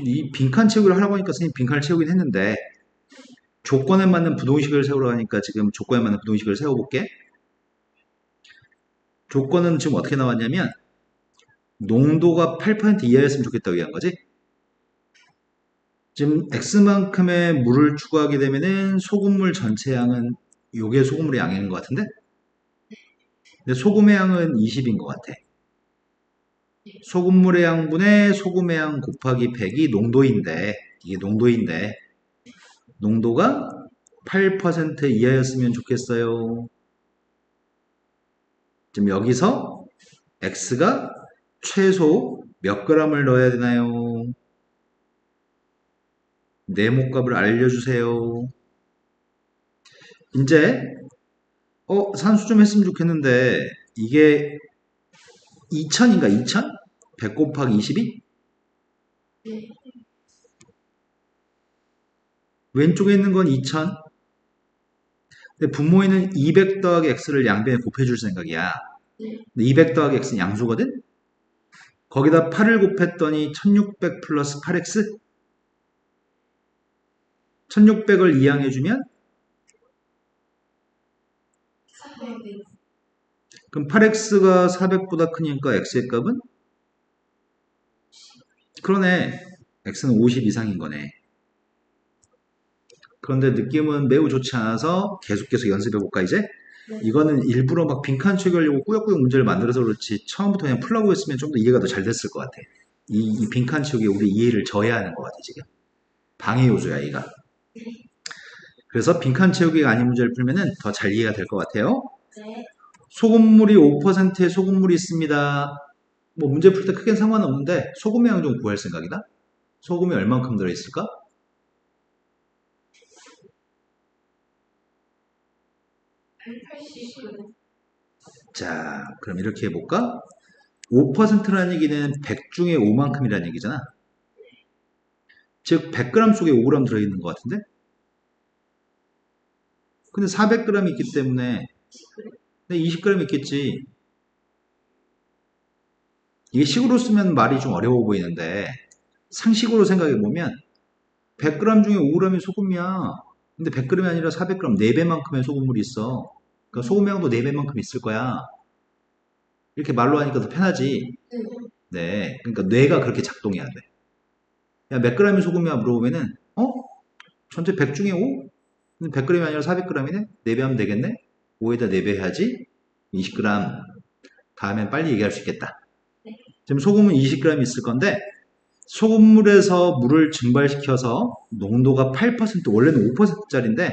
Speaker 2: 이 빈칸 채우기를 하라고 하니까 선생님 빈칸을 채우긴 했는데 조건에 맞는 부등식을 세우라고 하니까 지금 조건에 맞는 부등식을 세워볼게. 조건은 지금 어떻게 나왔냐면 농도가 8% 이하였으면 좋겠다고 얘기한 거지. 지금 X만큼의 물을 추가하게 되면은 소금물 전체 양은 요게 소금물의 양인 것 같은데? 근데 소금의 양은 20인 것 같아. 소금물의 양분의 소금의 양 곱하기 100이 농도인데 이게 농도인데 농도가 8% 이하였으면 좋겠어요. 지금 여기서 X가 최소 몇 g을 넣어야 되나요? 네모값을 알려주세요. 이제 산수 좀 했으면 좋겠는데 이게 2000인가 2000? 100 곱하기 22?
Speaker 1: 네.
Speaker 2: 왼쪽에 있는 건 2000 근데 분모에는 200 더하기 X를 양변에 곱해줄 생각이야.
Speaker 1: 네.
Speaker 2: 200 더하기 X는 양수거든? 거기다 8을 곱했더니 1600 플러스 8X? 1600을 이항해주면
Speaker 1: 400.
Speaker 2: 그럼 8x가 400보다 크니까 x의 값은? 그러네. x는 50 이상인 거네. 그런데 느낌은 매우 좋지 않아서 계속 연습해볼까 이제?
Speaker 1: 네.
Speaker 2: 이거는 일부러 막 빈칸 채우려고 꾸역꾸역 문제를 만들어서 그렇지 처음부터 그냥 풀라고 했으면 좀 더 이해가 더 잘 됐을 것 같아. 이 빈칸 채우기에 우리 이해를 저해하는 것 같아 지금. 방해 요소야 얘가. 그래서 빈칸 채우기가 아닌 문제를 풀면은 더 잘 이해가 될 것 같아요.
Speaker 1: 네.
Speaker 2: 소금물이 5%의 소금물이 있습니다. 뭐 문제 풀 때 크게 상관없는데 소금의 양 좀 구할 생각이다. 소금이 얼만큼 들어있을까?
Speaker 1: 180g.
Speaker 2: 자, 그럼 이렇게 해볼까? 5%라는 얘기는 100 중에 5만큼이라는 얘기잖아. 즉 100g 속에 5g 들어있는 것 같은데? 근데 400g 있기 때문에 20g 있겠지. 이게 식으로 쓰면 말이 좀 어려워 보이는데 상식으로 생각해보면 100g 중에 5g이 소금이야. 근데 100g이 아니라 400g, 4배만큼의 소금물이 있어. 그러니까 소금의 양도 4배만큼 있을 거야. 이렇게 말로 하니까 더 편하지.
Speaker 1: 네.
Speaker 2: 네. 그러니까 뇌가 그렇게 작동해야 돼. 야, 몇 g이 소금이야 물어보면은, 전체 100 중에 5? 100g이 아니라 400g이네? 4배 하면 되겠네? 5에다 4배 해야지. 20g. 다음엔 빨리 얘기할 수 있겠다.
Speaker 1: 네.
Speaker 2: 지금 소금은 20g 있을 건데, 소금물에서 물을 증발시켜서 농도가 8%, 원래는 5%짜리인데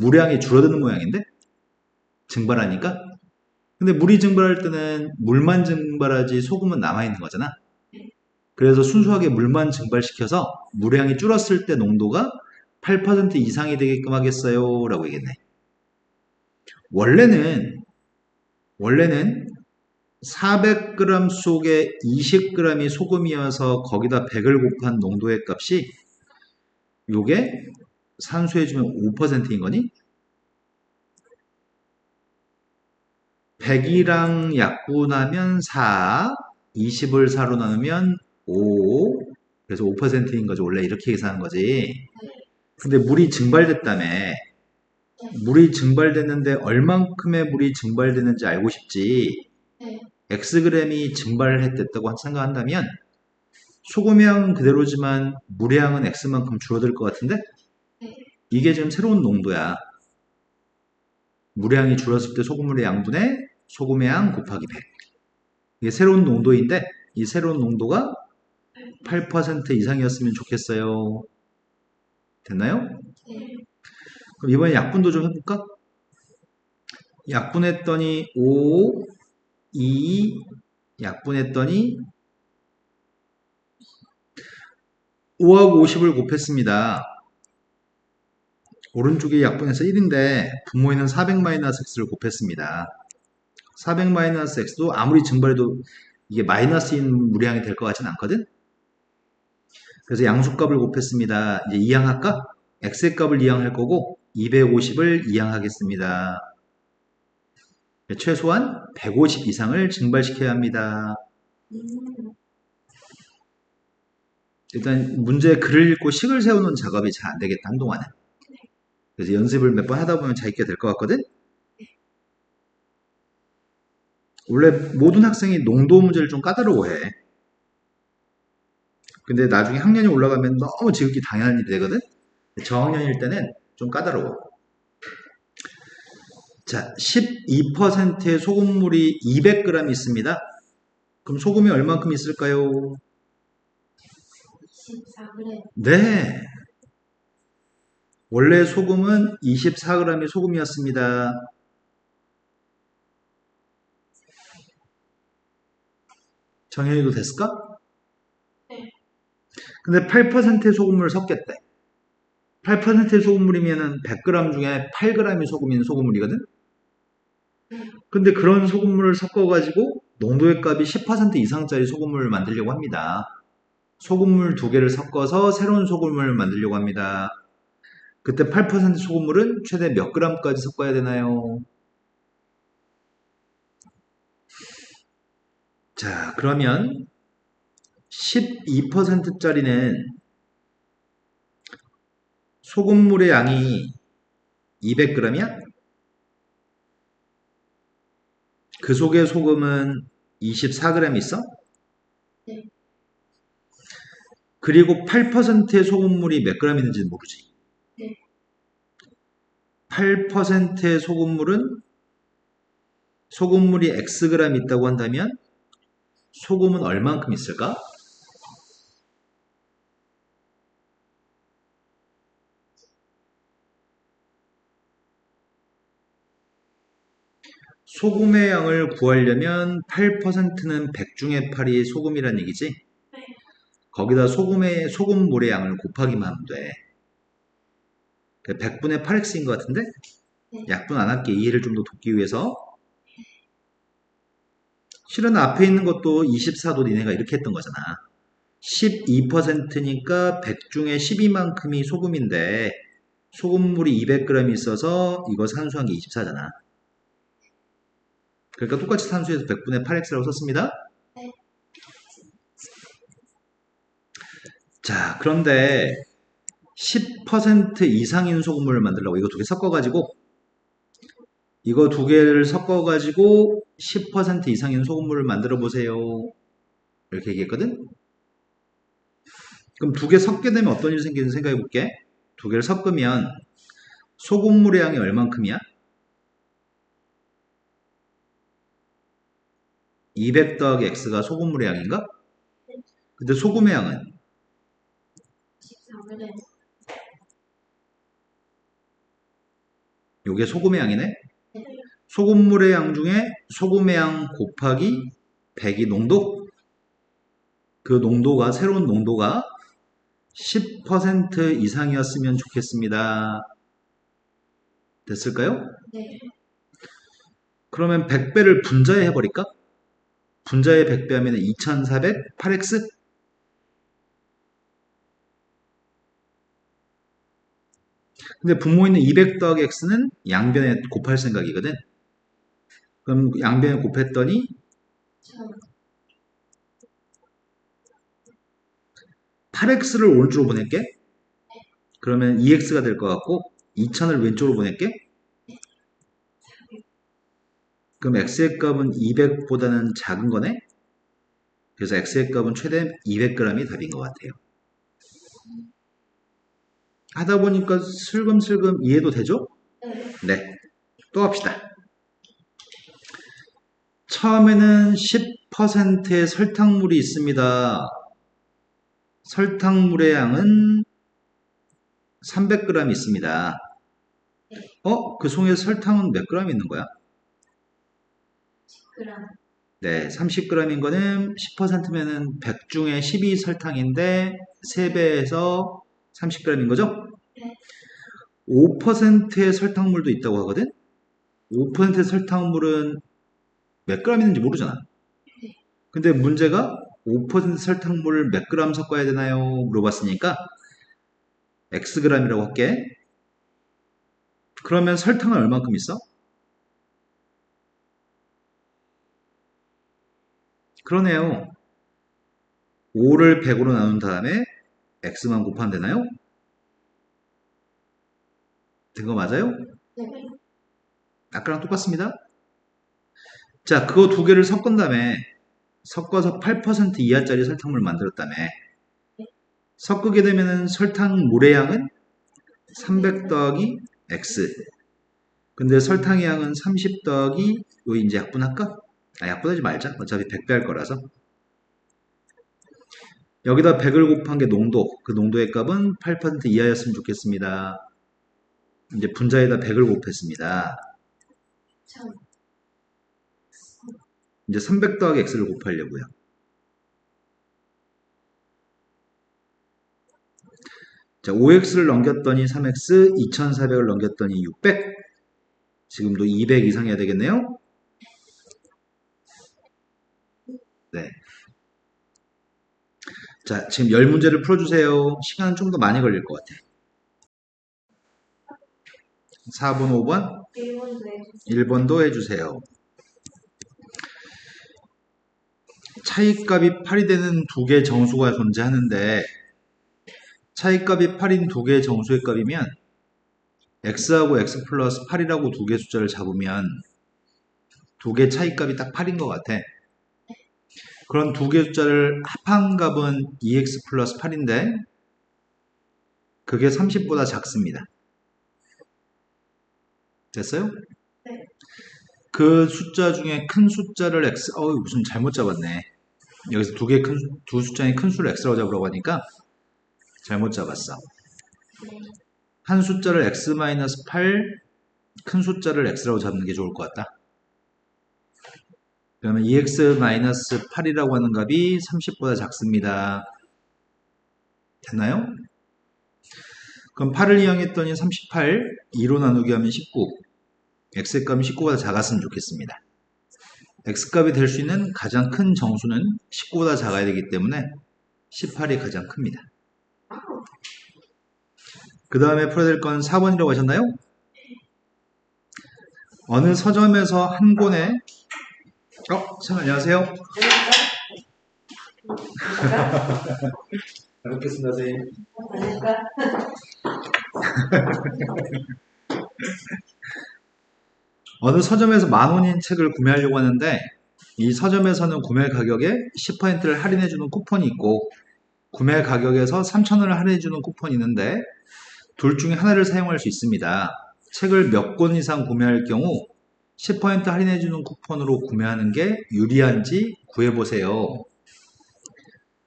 Speaker 2: 물량이 줄어드는 모양인데 증발하니까. 근데 물이 증발할 때는 물만 증발하지 소금은 남아있는 거잖아. 그래서 순수하게 물만 증발시켜서 물량이 줄었을 때 농도가 8% 이상이 되게끔 하겠어요? 라고 얘기했네. 원래는 400g 속에 20g이 소금이어서 거기다 100을 곱한 농도의 값이 요게 산수해주면 5%인 거니? 100이랑 약분하면 4, 20을 4로 나누면 5, 그래서 5%인 거죠. 원래 이렇게 계산한 거지. 근데 물이 증발됐다며. 물이 증발됐는데 얼만큼의 물이 증발됐는지 알고 싶지.
Speaker 1: 네.
Speaker 2: Xg이 증발했댔다고 생각한다면 소금의 양은 그대로지만 물의 양은 X만큼 줄어들 것 같은데 이게 지금 새로운 농도야. 물의 양이 줄었을 때 소금물의 양분의 소금의 양 곱하기 100. 이게 새로운 농도인데 이 새로운 농도가 8% 이상이었으면 좋겠어요. 됐나요?
Speaker 1: 네.
Speaker 2: 그럼 이번에 약분도 좀 해볼까? 약분했더니 5, 2, 약분했더니 5하고 50을 곱했습니다. 오른쪽에 약분해서 1인데 분모에는 400-x를 곱했습니다. 400-x도 아무리 증발해도 이게 마이너스인 물량이 될 것 같지는 않거든? 그래서 양수값을 곱했습니다. 이제 이항할까? x의 값을 이항할 거고 250을 이항하겠습니다. 최소한 150 이상을 증발시켜야 합니다. 일단 문제 글을 읽고 식을 세우는 작업이 잘 안 되겠다, 한동안은. 그래서 연습을 몇 번 하다 보면 잘 있게 될 것 같거든? 원래 모든 학생이 농도 문제를 좀 까다로워해. 근데 나중에 학년이 올라가면 너무 지극히 당연한 일이 되거든? 저학년일 때는 좀 까다로워. 자, 12%의 소금물이 200g 있습니다. 그럼 소금이 얼만큼 있을까요?
Speaker 1: 24g.
Speaker 2: 네. 원래 소금은 24g이 소금이었습니다. 정현이도 됐을까?
Speaker 1: 네.
Speaker 2: 근데 8%의 소금물을 섞였대. 8%의 소금물이면 100g 중에 8g이 소금인 소금물이거든? 근데 그런 소금물을 섞어가지고 농도의 값이 10% 이상짜리 소금물을 만들려고 합니다. 소금물 두 개를 섞어서 새로운 소금물을 만들려고 합니다. 그때 8% 소금물은 최대 몇 g까지 섞어야 되나요? 자, 그러면 12%짜리는 소금물의 양이 200g이야? 그 속에 소금은 24g 있어?
Speaker 1: 네.
Speaker 2: 그리고 8%의 소금물이 몇 g 있는지 모르지.
Speaker 1: 네.
Speaker 2: 8%의 소금물은 소금물이 Xg 있다고 한다면 소금은 얼만큼 있을까? 소금의 양을 구하려면 8%는 100 중에 8이 소금이란 얘기지? 거기다 소금물의 양을 곱하기만 하면 돼. 100분의 8x인 것 같은데? 약분 안 할게. 이해를 좀 더 돕기 위해서. 실은 앞에 있는 것도 24도 니네가 이렇게 했던 거잖아. 12%니까 100 중에 12만큼이 소금인데 소금물이 200g 있어서 이거 산수한 게 24잖아. 그러니까 똑같이 산수해서 100분의 8x라고 썼습니다.
Speaker 1: 네.
Speaker 2: 자, 그런데 10% 이상인 소금물을 만들려고 이거 두 개 섞어가지고 이거 두 개를 섞어가지고 10% 이상인 소금물을 만들어 보세요. 이렇게 얘기했거든? 그럼 두 개 섞게 되면 어떤 일이 생기는지 생각해 볼게. 두 개를 섞으면 소금물의 양이 얼만큼이야? 200 더하기 x가 소금물의 양인가? 근데 소금의 양은
Speaker 1: 네.
Speaker 2: 요게 소금의 양이네.
Speaker 1: 네.
Speaker 2: 소금물의 양 중에 소금의 양 곱하기 100이 농도. 그 농도가 새로운 농도가 10% 이상이었으면 좋겠습니다. 됐을까요?
Speaker 1: 네.
Speaker 2: 그러면 100배를 분자해 해버릴까? 분자에 100배 하면 2400 8x? 근데 분모 있는 200 더하기 x는 양변에 곱할 생각이거든. 그럼 양변에 곱했더니
Speaker 1: 1000.
Speaker 2: 8x를 오른쪽으로 보낼게. 그러면 2x가 될 것 같고 2000을 왼쪽으로 보낼게. 그럼 x의 값은 200보다는 작은 거네. 그래서 x의 값은 최대 200g이 답인 것 같아요. 하다 보니까 슬금슬금 이해도 되죠?
Speaker 1: 네.
Speaker 2: 네. 또 합시다. 처음에는 10%의 설탕물이 있습니다. 설탕물의 양은 300g 있습니다. 그 속에 설탕은 몇 g 있는 거야?
Speaker 1: 10g.
Speaker 2: 네, 30g인 거는 10%면은 100 중에 12 설탕인데 3배에서 30g인 거죠?
Speaker 1: 네.
Speaker 2: 5%의 설탕물도 있다고 하거든? 5%의 설탕물은 몇 g 있는지 모르잖아. 근데 문제가 5% 설탕물을 몇 g 섞어야 되나요? 물어봤으니까 xg이라고 할게. 그러면 설탕은 얼만큼 있어? 그러네요. 5를 100으로 나눈 다음에 x만 곱하면 되나요? 된 거 맞아요?
Speaker 1: 네.
Speaker 2: 아까랑 똑같습니다. 자, 그거 두 개를 섞은 다음에 섞어서 8% 이하짜리 설탕물 만들었다며. 섞게 되면은 설탕물의 양은 300 더하기 x. 근데 설탕의 양은 30 더하기 요 이제 약분할까? 약분하지 말자. 어차피 100배 할 거라서. 여기다 100을 곱한 게 농도. 그 농도의 값은 8% 이하였으면 좋겠습니다. 이제 분자에다 100을 곱했습니다.
Speaker 1: 1000.
Speaker 2: 이제 300 더하기 x를 곱하려고요. 자, 5x를 넘겼더니 3x, 2400을 넘겼더니 600. 지금도 200 이상 해야 되겠네요. 네. 자, 지금 10문제를 풀어주세요. 시간은 좀 더 많이 걸릴 것 같아. 4번, 5번,
Speaker 1: 1번도 해주세요.
Speaker 2: 1번도 해주세요. 차이값이 8이 되는 두 개의 정수가 존재하는데 차이값이 8인 두 개의 정수의 값이면 x하고 x 플러스 8이라고 두 개의 숫자를 잡으면 두 개의 차이값이 딱 8인 것 같아. 그런 두 개의 숫자를 합한 값은 2x 플러스 8인데 그게 30보다 작습니다. 됐어요?
Speaker 1: 네.
Speaker 2: 그 숫자 중에 큰 숫자를 x, 무슨 잘못 잡았네. 여기서 두 숫자의 큰 수를 x라고 잡으라고 하니까 잘못 잡았어.
Speaker 1: 네.
Speaker 2: 한 숫자를 x-8, 큰 숫자를 x라고 잡는 게 좋을 것 같다. 그러면 2x-8이라고 하는 값이 30보다 작습니다. 됐나요? 그럼 8을 이용했더니 38, 2로 나누기 하면 19. x의 값이 19보다 작았으면 좋겠습니다. x값이 될 수 있는 가장 큰 정수는 19보다 작아야 되기 때문에 18이 가장 큽니다. 그 다음에 풀어야 될 건 4번이라고 하셨나요? 어느 서점에서 한 권에 선생님 안녕하세요. 잘 먹겠습니다, 선생님. 어느 서점에서 10,000원인 책을 구매하려고 하는데 이 서점에서는 구매 가격에 10%를 할인해주는 쿠폰이 있고 구매 가격에서 3,000원을 할인해주는 쿠폰이 있는데 둘 중에 하나를 사용할 수 있습니다. 책을 몇 권 이상 구매할 경우 10% 할인해주는 쿠폰으로 구매하는 게 유리한지 구해보세요.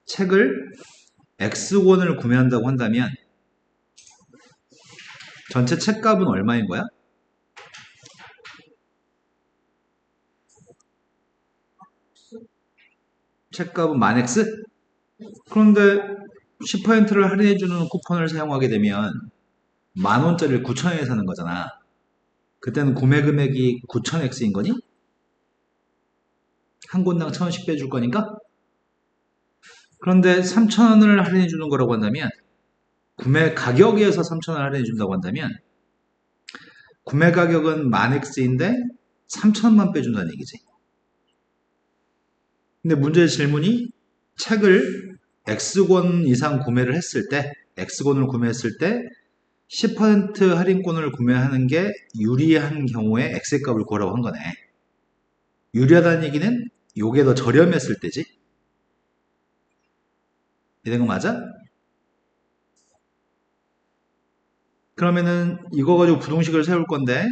Speaker 2: 책을 X권을 구매한다고 한다면 전체 책값은 얼마인 거야? 책값은 10,000X? 그런데 10%를 할인해주는 쿠폰을 사용하게 되면 10,000원짜리를 9,000원에 사는 거잖아. 그때는 구매 금액이 9,000X인 거니? 한 권당 1,000원씩 빼줄 거니까? 그런데 3,000원을 할인해주는 거라고 한다면, 구매 가격에서 3,000원을 할인해준다고 한다면, 구매 가격은 10,000X인데 3,000원만 빼준다는 얘기지. 근데 문제의 질문이 책을 X권 이상 구매를 했을 때, X권을 구매했을 때 10% 할인권을 구매하는 게 유리한 경우에 X의 값을 구하라고 한 거네. 유리하다는 얘기는 요게 더 저렴했을 때지. 이런 거 맞아? 그러면은 이거 가지고 부동식을 세울 건데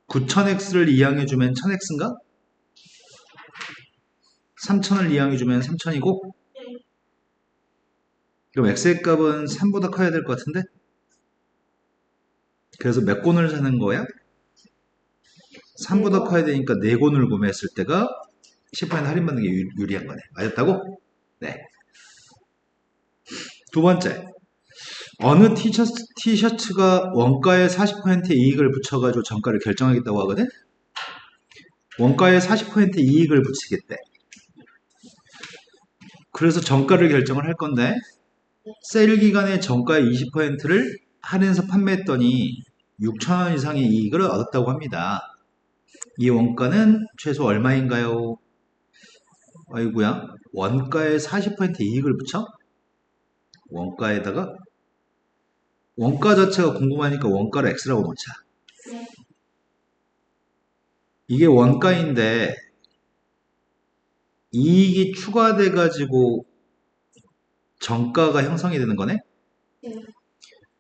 Speaker 2: 9,000X를 이항해주면 1,000X인가? 3,000을 이항해주면 3,000이고 그럼 X의 값은 3보다 커야 될 것 같은데? 그래서 몇 권을 사는 거야? 3보다 커야 되니까 4권을 구매했을 때가 10% 할인받는 게 유리한 거네. 맞았다고? 네. 두 번째. 어느 티셔츠가 원가에 40%의 이익을 붙여가지고 정가를 결정하겠다고 하거든? 원가에 40%의 이익을 붙이겠대. 그래서 정가를 결정을 할 건데, 세일 기간에 정가의 20%를 할인해서 판매했더니 6,000원 이상의 이익을 얻었다고 합니다. 이 원가는 최소 얼마인가요? 아이고야, 원가에 40% 이익을 붙여? 원가에다가? 원가 자체가 궁금하니까 원가를 X라고 놓자. 이게 원가인데 이익이 추가돼가지고 정가가 형성이 되는 거네?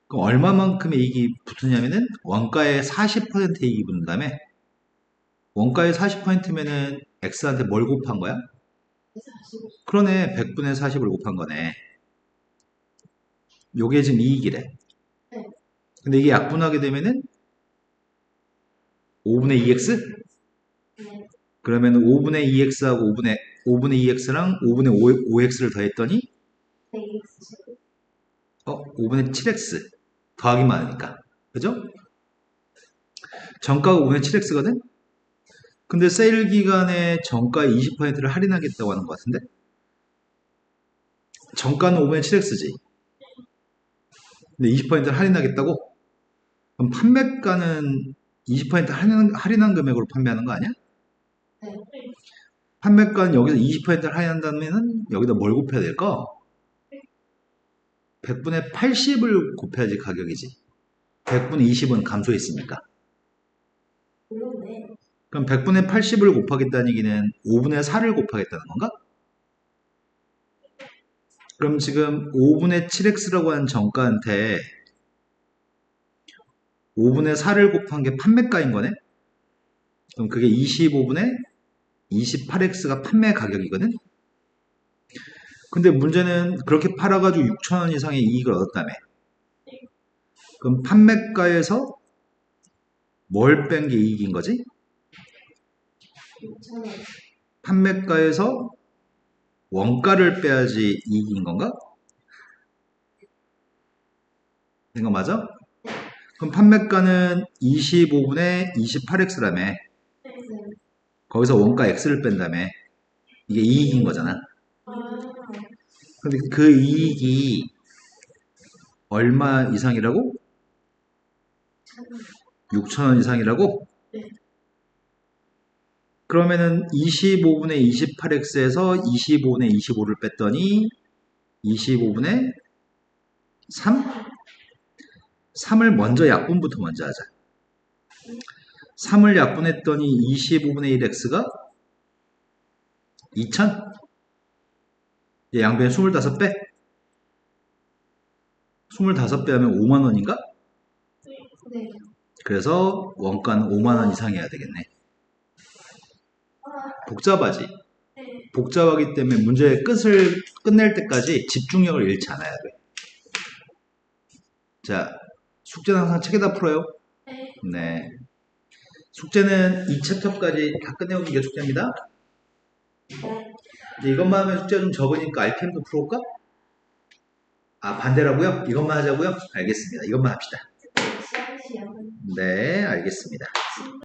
Speaker 2: 그럼 얼마만큼의 이익이 붙느냐면은 원가에 40% 이익이 붙는 다음에 원가에 40%면은 X한테 뭘 곱한 거야? 그러네. 100분의 40을 곱한 거네. 요게 지금 이익이래. 근데 이게 약분하게 되면은 5분의 2x? 그러면 5분의 2x하고 5분의 2x랑 5분의 5x를 더했더니 5분의 7x 더하기 많으니까. 그죠? 정가가 5분의 7x거든? 근데 세일 기간에 정가의 20%를 할인하겠다고 하는 것 같은데? 정가는 5분의 7x지. 근데 20%를 할인하겠다고? 그럼 판매가는 20% 할인한 금액으로 판매하는 거 아니야? 판매가는 여기서 20%를 할인한다면 여기다 뭘 곱해야 될까? 100분의 80을 곱해야지 가격이지. 100분의 20은 감소했으니까. 그럼 100분의 80을 곱하겠다는 얘기는 5분의 4를 곱하겠다는 건가? 그럼 지금 5분의 7x라고 하는 정가한테 5분의 4를 곱한 게 판매가인 거네? 그럼 그게 25분의 28x가 판매 가격이거든? 근데 문제는 그렇게 팔아가지고 6,000원 이상의 이익을 얻었다며. 그럼 판매가에서 뭘 뺀 게 이익인 거지? 판매가에서 원가를 빼야지 이익인 건가? 이거 맞아? 그럼 판매가는 25분의 28x라며. 거기서 원가 x를 뺀다며. 이게 이익인 거잖아. 근데 그 이익이 얼마 이상이라고? 6,000원 이상이라고? 그러면은 25분의 28x에서 25분의 25를 뺐더니 25분의 3? 3을 먼저 약분부터 먼저 하자. 3을 약분했더니 25분의 1x가 2,000? 양변에 25 빼? 25 빼하면 5만원인가? 그래서 원가는 5만원 이상 해야 되겠네. 복잡하지? 복잡하기 때문에 문제의 끝을 끝낼 때까지 집중력을 잃지 않아야 돼. 자, 숙제는 항상 책에다 풀어요.
Speaker 1: 네.
Speaker 2: 네. 숙제는 2챕터까지 다 끝내오는 게 숙제입니다.
Speaker 1: 네.
Speaker 2: 이제 이것만 하면 숙제가 좀 적으니까 RPM도 풀어올까? 아, 반대라고요? 이것만 하자고요? 알겠습니다. 이것만 합시다.
Speaker 1: 시험은
Speaker 2: 네, 알겠습니다.